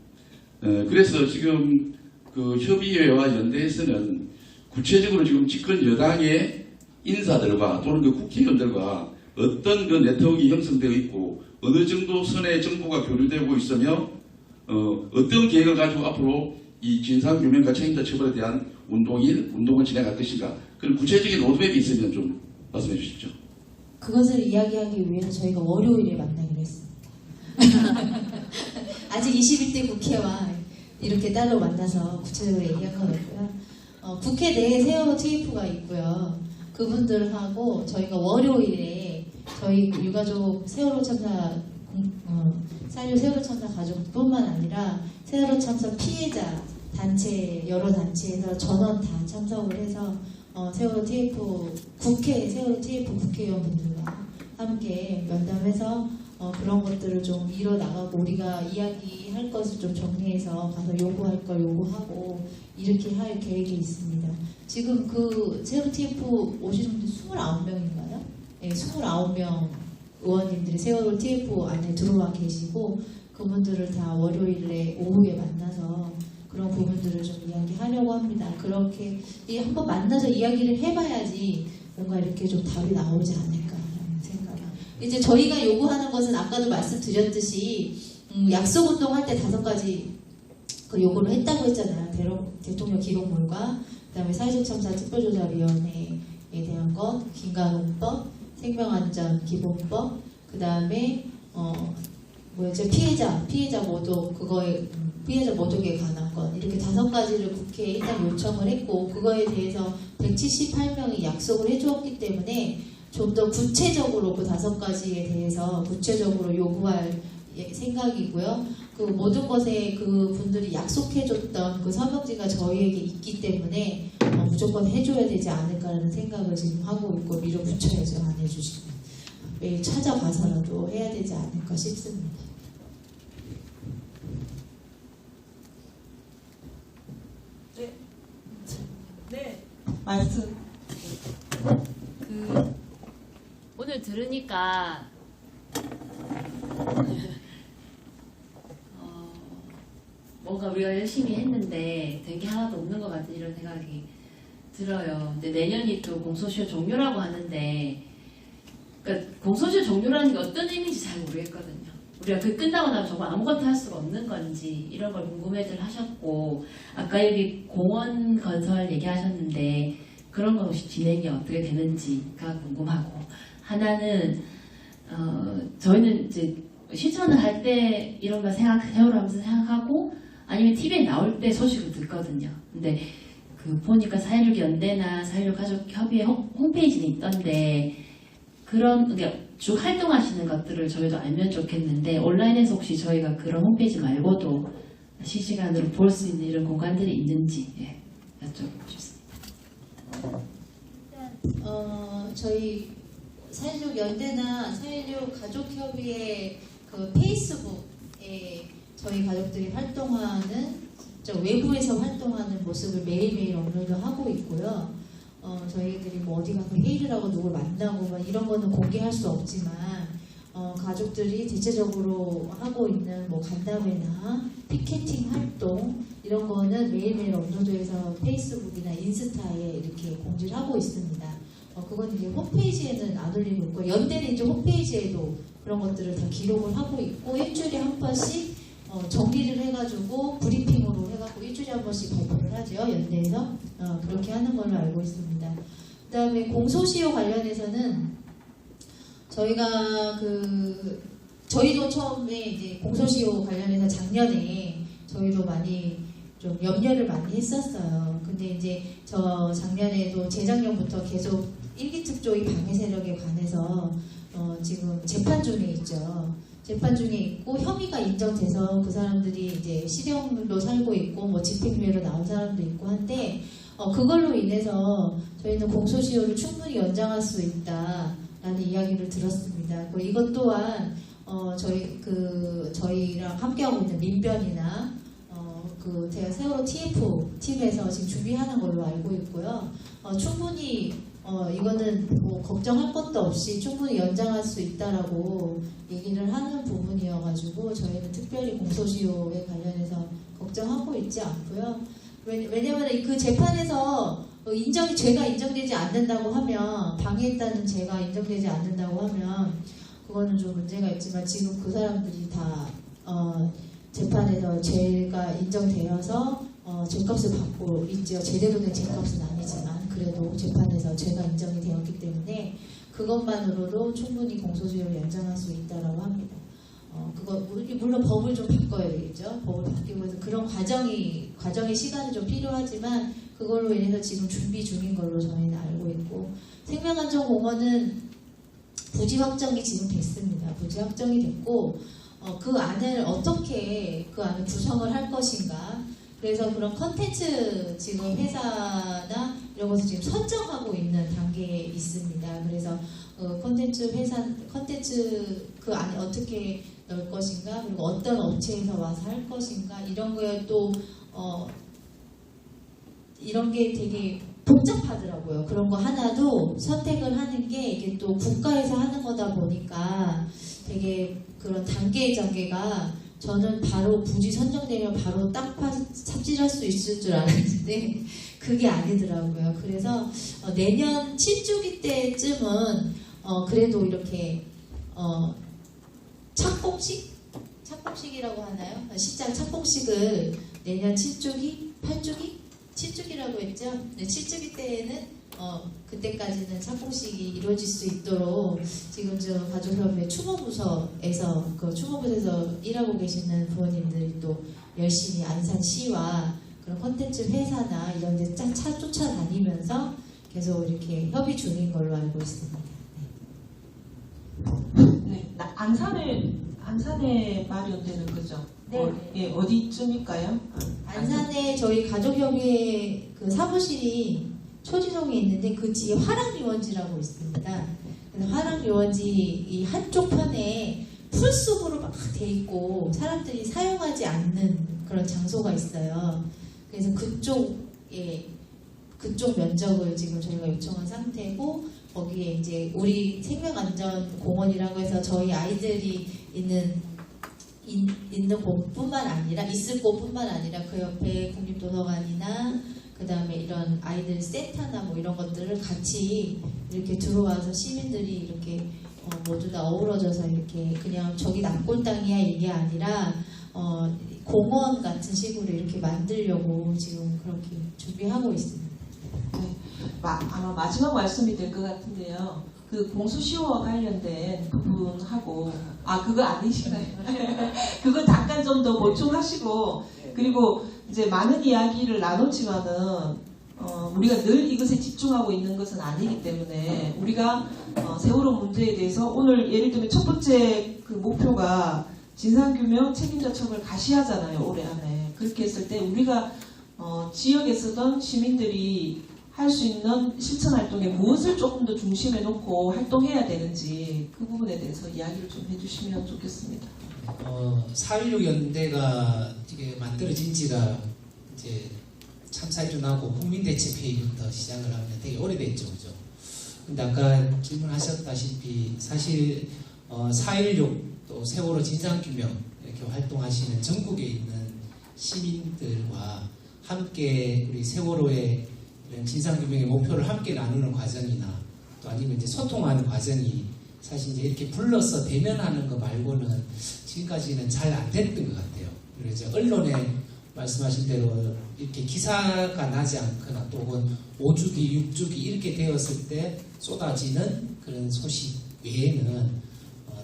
그래서 지금 협의회와 연대에서는 구체적으로 지금 집권 여당의 인사들과 또는 국회의원들과 어떤 네트워크가 형성되어 있고 어느 정도 선의 정보가 교류되고 있으며 어떤 계획을 가지고 앞으로 이 진상규명과 책임자 처벌에 대한 운동을 진행할 것인가 그런 구체적인 로드맵이 있으면 좀 말씀해 주십시오. 그것을 이야기하기 위해서 저희가 월요일에 만나기로 했습니다. 아직 21대 국회와 이렇게 따로 만나서 구체적으로 얘기한 건 없고요. 국회 내에 세월호 TF가 있고요. 그분들하고 저희가 월요일에 저희 유가족 세월호 참사 세월호 참사 가족뿐만 아니라 세월호 참사 피해자 단체 여러 단체에서 전원 다 참석을 해서 세월호 TF 세월호 TF 국회의원분들과 함께 면담해서 그런 것들을 좀 이뤄나가고 우리가 이야기할 것을 좀 정리해서 가서 요구할 걸 요구하고 이렇게 할 계획이 있습니다. 지금 세월호 TF 오시는 분들 29명인가요? 네, 29명 의원님들이 세월호 TF 안에 들어와 계시고 그분들을 다 월요일에 오후에 만나서 그런 부분들을 좀 이야기하려고 합니다. 그렇게 한번 만나서 이야기를 해봐야지 뭔가 이렇게 좀 답이 나오지 않을까라는 생각이. 이제 저희가 요구하는 것은 아까도 말씀드렸듯이 약속운동 할 때 5가지 요구를 했다고 했잖아요. 대통령 기록물과 그다음에 사회적 참사 특별조사위원회에 대한 것, 긴가농법, 생명안전 기본법, 그다음에 피해자 모독에 관한 것 이렇게 5가지를 국회에 일단 요청을 했고 그거에 대해서 178명이 약속을 해주었기 때문에 좀 더 구체적으로 그 5가지에 대해서 구체적으로 요구할 생각이고요. 그 모든 것에 그 분들이 약속해줬던 그 서명지가 저희에게 있기 때문에 무조건 해줘야 되지 않을까라는 생각을 지금 하고 있고 밀어붙여야죠. 안 해주시면 매일 찾아가서라도 해야 되지 않을까 싶습니다. 네. 말씀. 오늘 들으니까 뭔가 우리가 열심히 했는데 된 게 하나도 없는 것 같은 이런 생각이 들어요. 근데 내년이 또 공소시효 종료라고 하는데 그러니까 공소시효 종료라는 게 어떤 의미인지 잘 모르겠거든요. 우리가 끝나고 나면 정말 아무것도 할 수가 없는 건지 이런 걸 궁금해들 하셨고 아까 여기 공원 건설 얘기하셨는데 그런 것이 진행이 어떻게 되는지가 궁금하고 하나는 저희는 이제 실천을 할 때 이런 걸 세월하면서 생각하고 아니면 TV에 나올 때 소식을 듣거든요. 근데 보니까 4.16 연대나 4.16 가족협의회 홈페이지는 있던데 그런 그러니까 쭉 활동하시는 것들을 저희도 알면 좋겠는데 온라인에서 혹시 저희가 그런 홈페이지 말고도 실시간으로 볼 수 있는 이런 공간들이 있는지 여쭤보고 싶습니다. 저희 4.16 연대나 4.16 가족협의회 그 페이스북에 저희 가족들이 활동하는 외부에서 활동하는 모습을 매일매일 업로드하고 있고요. 저희들이 뭐 어디 가서 회의를 하고 누굴 만나고 막 이런 거는 공개할 수 없지만 가족들이 대체적으로 하고 있는 뭐 간담회나 피켓팅 활동 이런 거는 매일매일 업로드해서 페이스북이나 인스타에 이렇게 공지를 하고 있습니다. 그건 이제 홈페이지에는 안 올리고 있고 연대는 이제 홈페이지에도 그런 것들을 다 기록을 하고 있고 일주일에 한 번씩 정리를 해가지고 브리핑으로 해갖고 일주일에 한 번씩 발표를 하죠. 연대에서 그렇게 하는 걸로 알고 있습니다. 그 다음에 공소시효 관련해서는 저희가 저희도 처음에 이제 공소시효 관련해서 작년에 저희도 많이 좀 염려를 많이 했었어요. 근데 이제 저 작년에도 재작년부터 계속 일기특조위 방해 세력에 관해서 지금 재판 중에 있죠. 재판 중에 있고 혐의가 인정돼서 그 사람들이 이제 실형으로 살고 있고 뭐 집행유예로 나온 사람도 있고 한데 그걸로 인해서 저희는 공소시효를 충분히 연장할 수 있다라는 이야기를 들었습니다. 이것 또한 저희랑 함께하고 있는 민변이나 제가 세월호 TF 팀에서 지금 준비하는 걸로 알고 있고요. 충분히 이거는 뭐 걱정할 것도 없이 충분히 연장할 수 있다라고 얘기를 하는 부분이어가지고 저희는 특별히 공소시효에 관련해서 걱정하고 있지 않고요. 왜냐하면 그 재판에서 죄가 인정되지 않는다고 하면 방해했다는 죄가 인정되지 않는다고 하면 그거는 좀 문제가 있지만 지금 그 사람들이 다 재판에서 죄가 인정되어서 죄값을 받고 있죠. 제대로 된 죄값은 아니지만 그래도 재판에서 죄가 인정이 되었기 때문에 그것만으로도 충분히 공소시효를 연장할 수 있다라고 합니다. 물론 법을 좀 바꿔야 되겠죠. 법을 바뀌고 해서 그런 과정의 시간이 좀 필요하지만 그걸로 인해서 지금 준비 중인 걸로 저희는 알고 있고 생명안전공원은 부지 확정이 지금 됐습니다. 부지 확정이 됐고 그 안을 어떻게 그 안을 구성을 할 것인가 그래서 그런 컨텐츠 지금 회사나 이런 것을 지금 선정하고 있는 단계에 있습니다. 그래서 컨텐츠 그 안에 어떻게 넣을 것인가 그리고 어떤 업체에서 와서 할 것인가 이런 거에 또 이런 게 되게 복잡하더라고요. 그런 거 하나도 선택을 하는 게 이게 또 국가에서 하는 거다 보니까 되게 그런 단계가 저는 바로 부지 선정되면 바로 딱 삽질할 수 있을 줄 알았는데 그게 아니더라고요. 그래서 내년 7주기 때쯤은 그래도 이렇게 착공식이라고 하나요? 시장 착공식을 내년 7주기? 8주기? 7주기라고 했죠? 네, 7주기 때에는 그때까지는 착공식이 이루어질 수 있도록 지금 저 가족협의회 추모부서에서 추모부서에서 일하고 계시는 부모님들이 또 열심히 안산시와 그런 콘텐츠 회사나 이런 데 차 쫓아다니면서 계속 이렇게 협의 중인 걸로 알고 있습니다. 네, 안산에 마련되는 거죠? 네. 어디쯤일까요? 안산에 저희 가족협의회 그 사무실이 초지동에 있는데 그 뒤에 화랑유원지라고 있습니다. 그래서 화랑유원지 이 한쪽 편에 풀숲으로 막 돼 있고 사람들이 사용하지 않는 그런 장소가 있어요. 그래서 그쪽 면적을 지금 저희가 요청한 상태고 거기에 이제 우리 생명안전공원이라고 해서 저희 아이들이 있는 곳뿐만 아니라 있을 곳뿐만 아니라 그 옆에 국립도서관이나 그 다음에 이런 아이들 센터나 뭐 이런 것들을 같이 이렇게 들어와서 시민들이 이렇게 모두 다 어우러져서 이렇게 그냥 저기 납골 땅이야 이게 아니라 공원 같은 식으로 이렇게 만들려고 지금 그렇게 준비하고 있습니다. 네, 아마 마지막 말씀이 될 것 같은데요. 그 공소시효와 관련된 부분하고 그거 아니신가요? 그거 잠깐 좀 더 보충하시고 그리고 이제 많은 이야기를 나눴지만은 우리가 늘 이것에 집중하고 있는 것은 아니기 때문에 우리가 세월호 문제에 대해서 오늘 예를 들면 첫 번째 그 목표가 진상규명 책임자 처벌 가시하잖아요. 올해 안에. 그렇게 했을 때 우리가 지역에서던 시민들이 할 수 있는 실천 활동에 무엇을 조금 더 중심에 놓고 활동해야 되는지 그 부분에 대해서 이야기를 좀 해주시면 좋겠습니다. 4.16 연대가 이게 만들어진 지가 이제 참사 일어나고 국민대책회의부터 시작을 하면 되게 오래됐죠, 그죠? 근데 아까 질문하셨다시피 사실 4.16 또 세월호 진상규명 이렇게 활동하시는 전국에 있는 시민들과 함께 우리 세월호의 이런 진상규명의 목표를 함께 나누는 과정이나 또 아니면 이제 소통하는 과정이 사실 이제 이렇게 불러서 대면하는 거 말고는 지금까지는 잘 안 됐던 것 같아요. 그리고 이제 언론에 말씀하신 대로 이렇게 기사가 나지 않거나 또 혹은 5주기, 6주기 이렇게 되었을 때 쏟아지는 그런 소식 외에는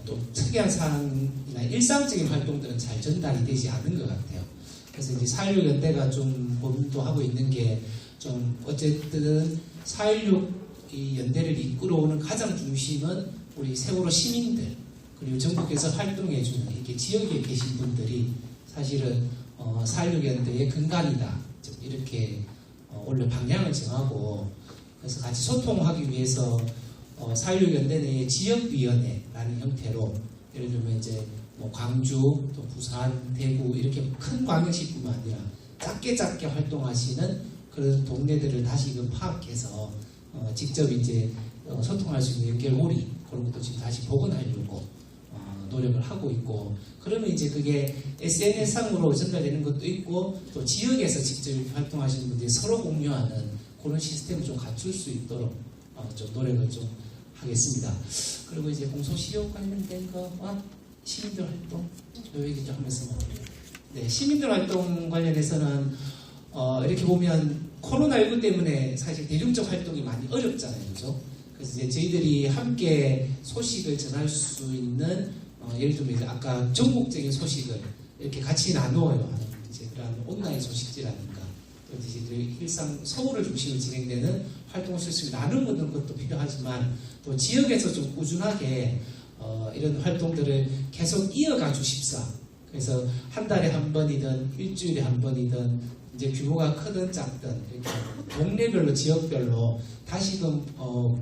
또 특이한 사항이나 일상적인 활동들은 잘 전달이 되지 않은 것 같아요. 그래서 이제 4.16 연대가 좀 고민도 하고 있는 게 좀 어쨌든 4.16 이 연대를 이끌어오는 가장 중심은 우리 세월호 시민들 그리고 전국에서 활동해주는 이렇게 지역에 계신 분들이 사실은 4.16 연대의 근간이다 이렇게 원래 방향을 정하고 그래서 같이 소통하기 위해서 4.16 연대 내에 지역위원회라는 형태로 예를 들면 이제 뭐 광주, 또 부산, 대구 이렇게 큰 광역시뿐만 아니라 작게 활동하시는 그런 동네들을 다시금 파악해서 직접 이제 소통할 수 있는 연결고리 그런 것도 지금 다시 복원하려고 노력을 하고 있고 그러면 이제 그게 SNS상으로 전달되는 것도 있고 또 지역에서 직접 활동하시는 분들이 서로 공유하는 그런 시스템을 좀 갖출 수 있도록 좀 노력을 좀 하겠습니다. 그리고 이제 공소시효 관련된 거와 시민들 활동 요 얘기 좀 하면서 네, 시민들 활동 관련해서는 이렇게 보면 코로나19 때문에 사실 대중적 활동이 많이 어렵잖아요, 그죠? 그래서 이제 저희들이 함께 소식을 전할 수 있는 예를 들면 이제 아까 전국적인 소식을 이렇게 같이 나누어요 하는 이제 그런 온라인 소식지라든가 또 이제 일상 서울을 중심으로 진행되는 활동 소식을 나누는 것도 필요하지만 또 지역에서 좀 꾸준하게 이런 활동들을 계속 이어가 주십사. 그래서 한 달에 한 번이든 일주일에 한 번이든 이제 규모가 크든 작든 이렇게 동네별로 지역별로 다시금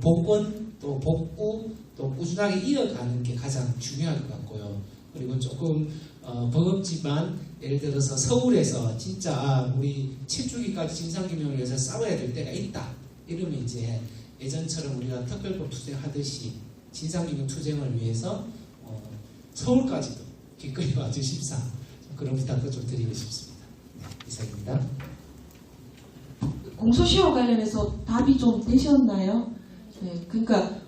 복원 또 복구 또 꾸준하게 이어가는 게 가장 중요할 것 같고요. 그리고 조금 버겁지만 예를 들어서 서울에서 진짜 우리 7주기까지 진상규명을 위해서 싸워야 될 때가 있다. 이러면 이제 예전처럼 우리가 특별법 투쟁하듯이 진상규명 투쟁을 위해서 서울까지도 기꺼이 와주십사. 그런 부탁도 좀 드리고 싶습니다. 네, 이상입니다. 공소시효 관련해서 답이 좀 되셨나요? 네, 그러니까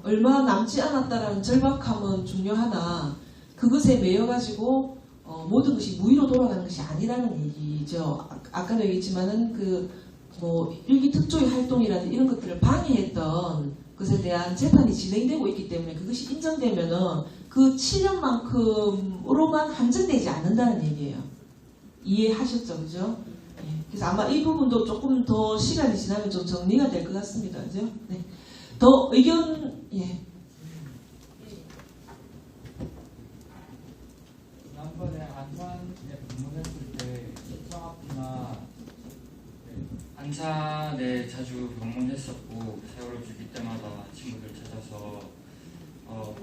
얼마 남지 않았다라는 절박함은 중요하나 그것에 매여가지고 모든 것이 무위로 돌아가는 것이 아니라는 얘기죠. 아까도 얘기했지만은 뭐 일기 특조위 활동이라든지 이런 것들을 방해했던 것에 대한 재판이 진행되고 있기 때문에 그것이 인정되면은 그 7년만큼으로만 한정되지 않는다는 얘기예요. 이해하셨죠, 그죠? 네. 그래서 아마 이 부분도 조금 더 시간이 지나면 좀 정리가 될 것 같습니다, 그죠? 네. 더 의견, 예. 지난번에 안산에 방문했을 때 시청 앞이나 안산에 자주 방문했었고 세월호 주기 때마다 친구들 찾아서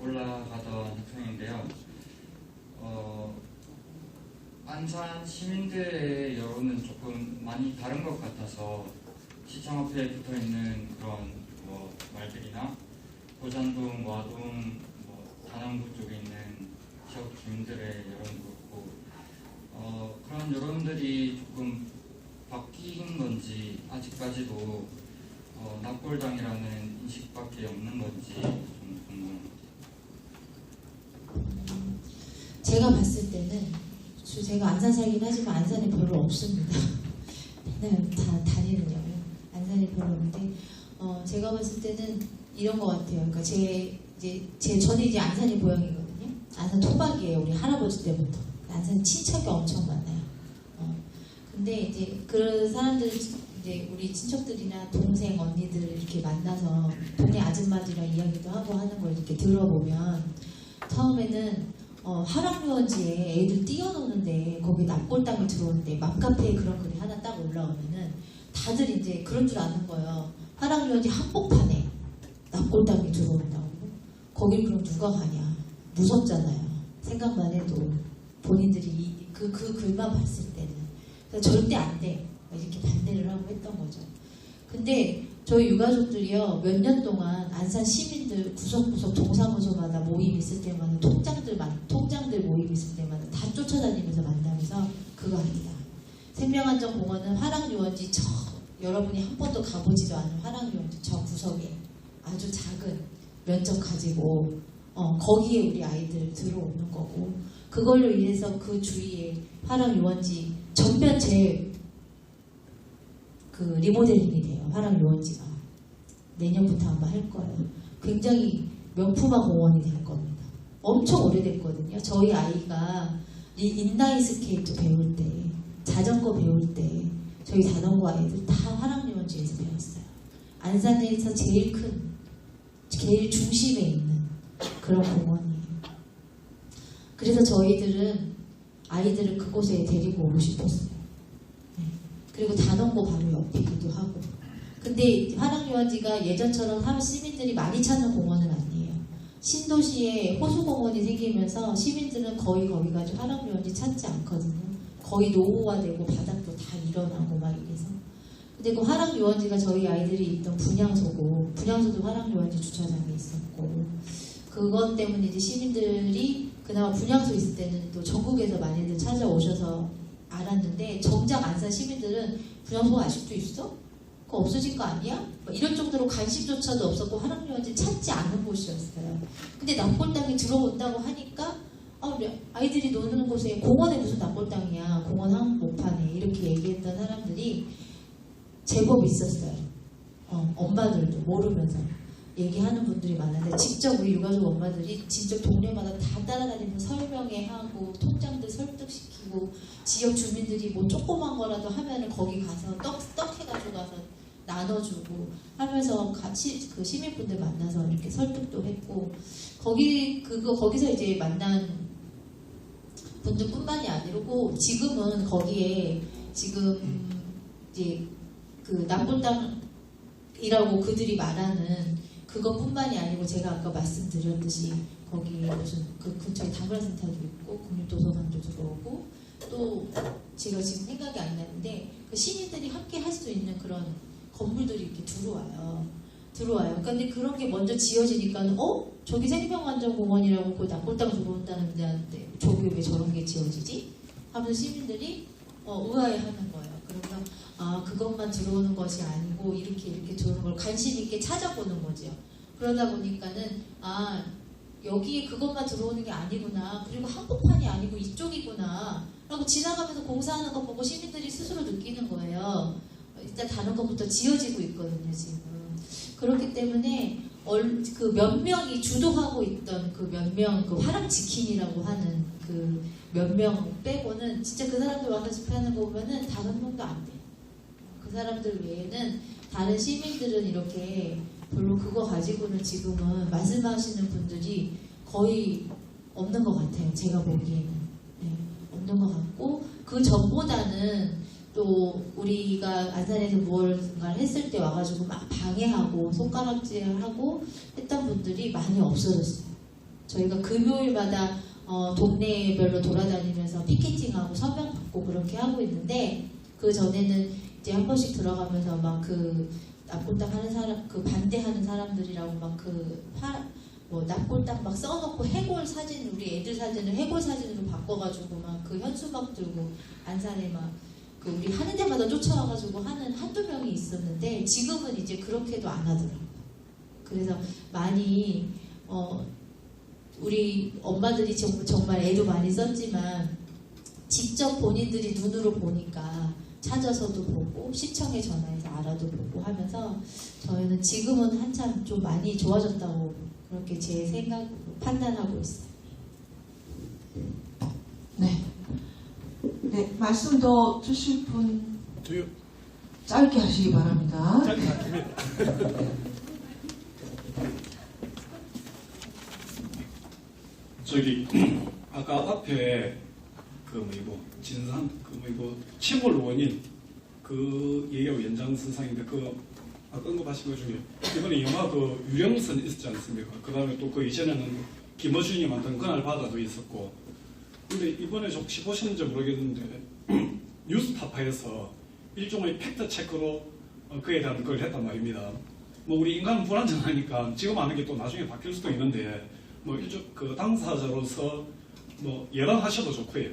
올라가던 학생인데요. 안산 시민들의 여론은 조금 많이 다른 것 같아서 시청 앞에 붙어있는 그런 말들이나 도잔동, 와동, 다남구 쪽에 있는 지역 주민들의 여론도 그렇고 그런 여론들이 조금 바뀐 건지 아직까지도 납골당이라는 인식밖에 없는 건지 좀 궁금합니다. 제가 봤을 때는 제가 안산 살긴 하지만 안산에 별로 없습니다. 맨날 다 다니느냐고요. 안산에 별로 없는데 제가 봤을 때는 이런 것 같아요. 그러니까 저는 이제 안산이 고향이거든요. 안산 토박이에요. 우리 할아버지 때부터. 안산 친척이 엄청 많아요. 근데 이제 그런 사람들이 이제 우리 친척들이나 동생 언니들 이렇게 만나서 동네 아줌마들이랑 이야기도 하고 하는 걸 이렇게 들어보면 처음에는 하락유원지에 애들 뛰어노는데 거기 납골당이 들어오는데 맘카페에 그런 글이 하나 딱 올라오면은 다들 이제 그런 줄 아는 거예요. 하락유원지 한복판에 납골당이 들어온다고. 거길 그럼 누가 가냐. 무섭잖아요. 생각만 해도 본인들이 그 글만 봤을 때는. 그래서 절대 안 돼. 이렇게 반대를 하고 했던 거죠. 근데 저희 유가족들이요 몇 년 동안 안산 시민들 구석구석 동사무소마다 모임 있을 때마다 통장들 모임 있을 때마다 다 쫓아다니면서 만나면서 그거 아니다. 생명안전공원은 화랑유원지 저 여러분이 한 번도 가보지도 않은 화랑유원지 저 구석에 아주 작은 면적 가지고 거기에 우리 아이들 들어오는 거고 그걸로 인해서 그 주위에 화랑유원지 전면 리모델링이 돼요. 화랑유원지가 내년부터 아마 할 거예요. 굉장히 명품화 공원이 될 겁니다. 엄청 오래됐거든요. 저희 아이가 이 인라인 스케이트 배울 때 자전거 배울 때 저희 자전거 아이들 다 화랑유원지에서 배웠어요. 안산에서 제일 중심에 있는 그런 공원이에요. 그래서 저희들은 아이들을 그곳에 데리고 오고 싶었어요. 그리고 단원고 바로 옆이기도 하고. 근데 화랑유원지가 예전처럼 시민들이 많이 찾는 공원은 아니에요. 신도시에 호수공원이 생기면서 시민들은 거의 거기 가지고 화랑유원지 찾지 않거든요. 거의 노후화되고 바닥도 다 일어나고 막 이래서. 근데 그 화랑유원지가 저희 아이들이 있던 분향소고 분향소도 화랑유원지 주차장에 있었고 그것 때문에 이제 시민들이 그나마 분향소 있을 때는 또 전국에서 많이들 찾아오셔서 알았는데 정작 안산 시민들은 분향소가 아직도 있어? 그거 없어진 거 아니야? 이런 정도로 관심조차도 없었고 화랑유원지 찾지 않은 곳이었어요. 근데 납골당이 들어온다고 하니까 아이들이 노는 곳에 공원에 무슨 납골당이야 공원 한복판에 이렇게 얘기했던 사람들이 제법 있었어요. 엄마들도 모르면서 얘기하는 분들이 많은데 직접 우리 유가족 엄마들이 진짜 동네마다 다 따라다니면서 설명회하고 통장들 설득시키고 지역 주민들이 뭐 조그만 거라도 하면은 거기 가서 떡 해가지고 가서 나눠주고 하면서 같이 그 시민분들 만나서 이렇게 설득도 했고 거기서 이제 만난 분들뿐만이 아니고 지금은 거기에 지금 이제 그 납골당이라고 그들이 말하는 그것뿐만이 아니고 제가 아까 말씀드렸듯이 거기 무슨 그 근처에 다문화센터도 있고 국립도서관도 들어오고 또 제가 지금 생각이 안 나는데 그 시민들이 함께 할 수 있는 그런 건물들이 이렇게 들어와요. 근데 그런 게 먼저 지어지니까 저기 생명안전공원이라고 그 납골당 들어온다는데 저기 왜 저런 게 지어지지? 하면서 시민들이 의아해하는 거예요. 그러면 그것만 들어오는 것이 아니고 이렇게 들어오는 걸 관심 있게 찾아보는 거죠. 그러다 보니까는 여기에 그것만 들어오는 게 아니구나. 그리고 한복판이 아니고 이쪽이구나. 라고 지나가면서 공사하는 거 보고 시민들이 스스로 느끼는 거예요. 일단 다른 것부터 지어지고 있거든요, 지금. 그렇기 때문에 그 몇 명이 주도하고 있던 그 몇 명, 그 화랑지킴이라고 하는 그 몇 명 빼고는 진짜 그 사람들 와서 집회하는 거 보면은 다른 명도 안 돼. 그 사람들 외에는 다른 시민들은 이렇게 별로 그거 가지고는 지금은 말씀하시는 분들이 거의 없는 것 같아요. 제가 보기에는. 없는 것 같고 그 전보다는 또 우리가 안산에서 무언가를 했을 때 와가지고 막 방해하고 손가락질하고 했던 분들이 많이 없어졌어요. 저희가 금요일마다 동네별로 돌아다니면서 피켓팅하고 서명 받고 그렇게 하고 있는데 그 전에는 이제 한 번씩 들어가면서 막 그 납골당 하는 사람, 그 반대하는 사람들이라고 막 납골당 막 써놓고 해골 사진, 우리 애들 사진을 해골 사진으로 바꿔가지고 막 그 현수막 들고 안산에 막 그 우리 하는 데마다 쫓아와가지고 하는 한두 명이 있었는데 지금은 이제 그렇게도 안 하더라고요. 그래서 많이 우리 엄마들이 정말 애도 많이 썼지만 직접 본인들이 눈으로 보니까 찾아서도 보고 시청에 전화해서 알아도 보고 하면서 저희는 지금은 한참 좀 많이 좋아졌다고 그렇게 제 생각으로 판단하고 있어요. 네, 말씀 더 주실 분. 짧게 하시기 바랍니다. 저기 아까 앞에 침몰 원인 그 얘기하고 연장선상인데 아까 언급하신 것 중에 이번에 영화 유령선 있었지 않습니까? 그 다음에 또 그 이전에는 김어준이 만든 그날 바다도 있었고, 근데 이번에 혹시 보셨는지 모르겠는데 뉴스타파에서 일종의 팩트 체크로 그에 대한 걸 했단 말입니다. 뭐 우리 인간은 불안정하니까 지금 아는 게 또 나중에 바뀔 수도 있는데 그 당사자로서 예단하셔도 좋고요.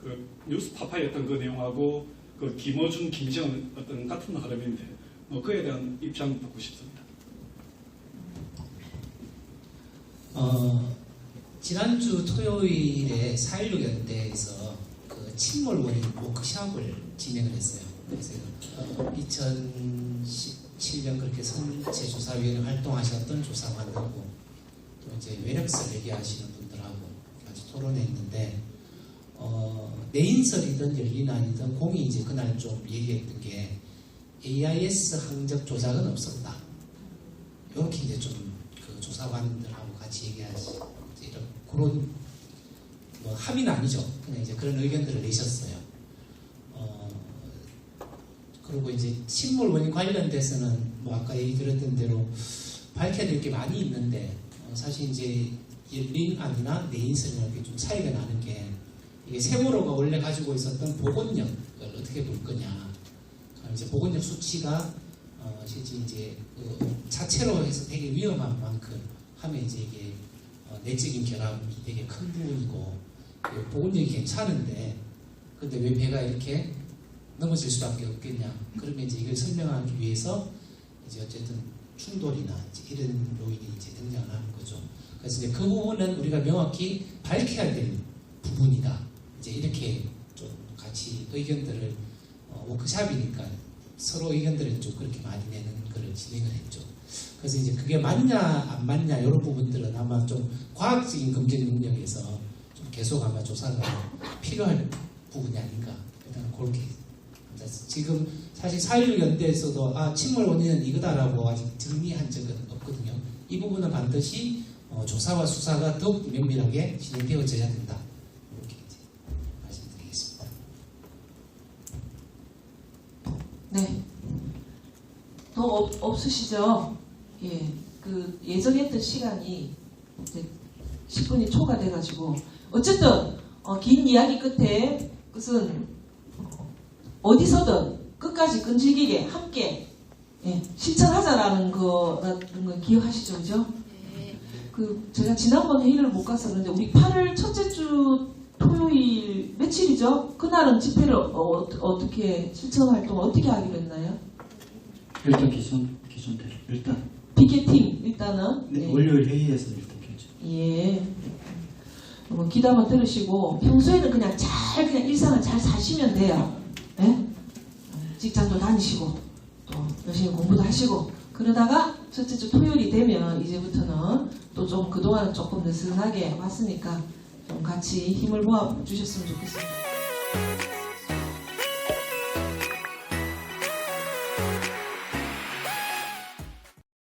그 뉴스타파의 어떤 그 내용하고 그 김어준, 김지영 어떤 같은 흐름인데 그에 대한 입장 듣고 싶습니다. 지난주 토요일에 4.16 연대에서 그 침몰 원인 워크숍을 진행을 했어요. 그래서 2017년 그렇게 선체조사위원회 활동하셨던 조사관하고 또 이제 외력설 얘기하시는 분들하고 같이 토론했는데 내인설이든 열린안이든 공이 이제 그날 좀 얘기했던 게 AIS 항적 조작은 없었다. 이렇게 이제 좀 그 조사관들하고 같이 얘기하시 이런 그런 합의는 아니죠. 그냥 이제 그런 의견들을 내셨어요. 그리고 이제 침몰 원인 관련돼서는 아까 얘기 드렸던 대로 밝혀야 될 게 많이 있는데 사실 이제 열린안이나 내인설이나 좀 차이가 나는 게 이게 세월호가 원래 가지고 있었던 복원력을 어떻게 볼 거냐. 이제 복원력 수치가 실제 이제 자체로 해서 되게 위험한 만큼 하면 이제 이게 내적인 결함이 되게 큰 부분이고 복원력이 괜찮은데 근데 왜 배가 이렇게 넘어질 수밖에 없겠냐. 그러면 이제 이걸 설명하기 위해서 이제 어쨌든 충돌이나 이제 이런 요인이 이제 등장을 하는 거죠. 그래서 이제 그 부분은 우리가 명확히 밝혀야 될 부분이다. 이제 이렇게 좀 같이 의견들을 워크샵이니까 서로 의견들을 좀 그렇게 많이 내는 거를 진행을 했죠. 그래서 이제 그게 맞냐 안 맞냐 이런 부분들은 아마 좀 과학적인 검증 능력에서 좀 계속 아마 조사가 필요할 부분이 아닌가. 일단 그렇게 지금 사실 4.16 연대에서도 침몰 원인은 이거다라고 아직 정리한 적은 없거든요. 이 부분은 반드시 조사와 수사가 더욱 면밀하게 진행되어져야 된다. 이렇게 이제 말씀드리겠습니다. 네. 더 없으시죠? 예. 그 예정에 했던 시간이 이제 10분이 초과돼가지고 어쨌든 긴 이야기 끝에 끝은 어디서든 끝까지 끈질기게 함께 실천하자라는 거 기억하시죠, 그죠? 네. 제가 지난번 회의를 못 가서 그런데 우리 8월 첫째 주 토요일 며칠이죠? 그날은 집회를 어떻게 실천 활동 어떻게 하기로 했나요? 일단 기존대로 일단 피켓팅 일단은 네, 월요일 회의에서 일단 결정. 예. 기담아 들으시고 평소에는 그냥 일상을 잘 사시면 돼요. 예? 직장도 다니시고 또 열심히 공부도 하시고 그러다가 첫째 주 토요일이 되면 이제부터는 또 좀 그동안 조금 느슨하게 왔으니까 좀 같이 힘을 모아 주셨으면 좋겠습니다.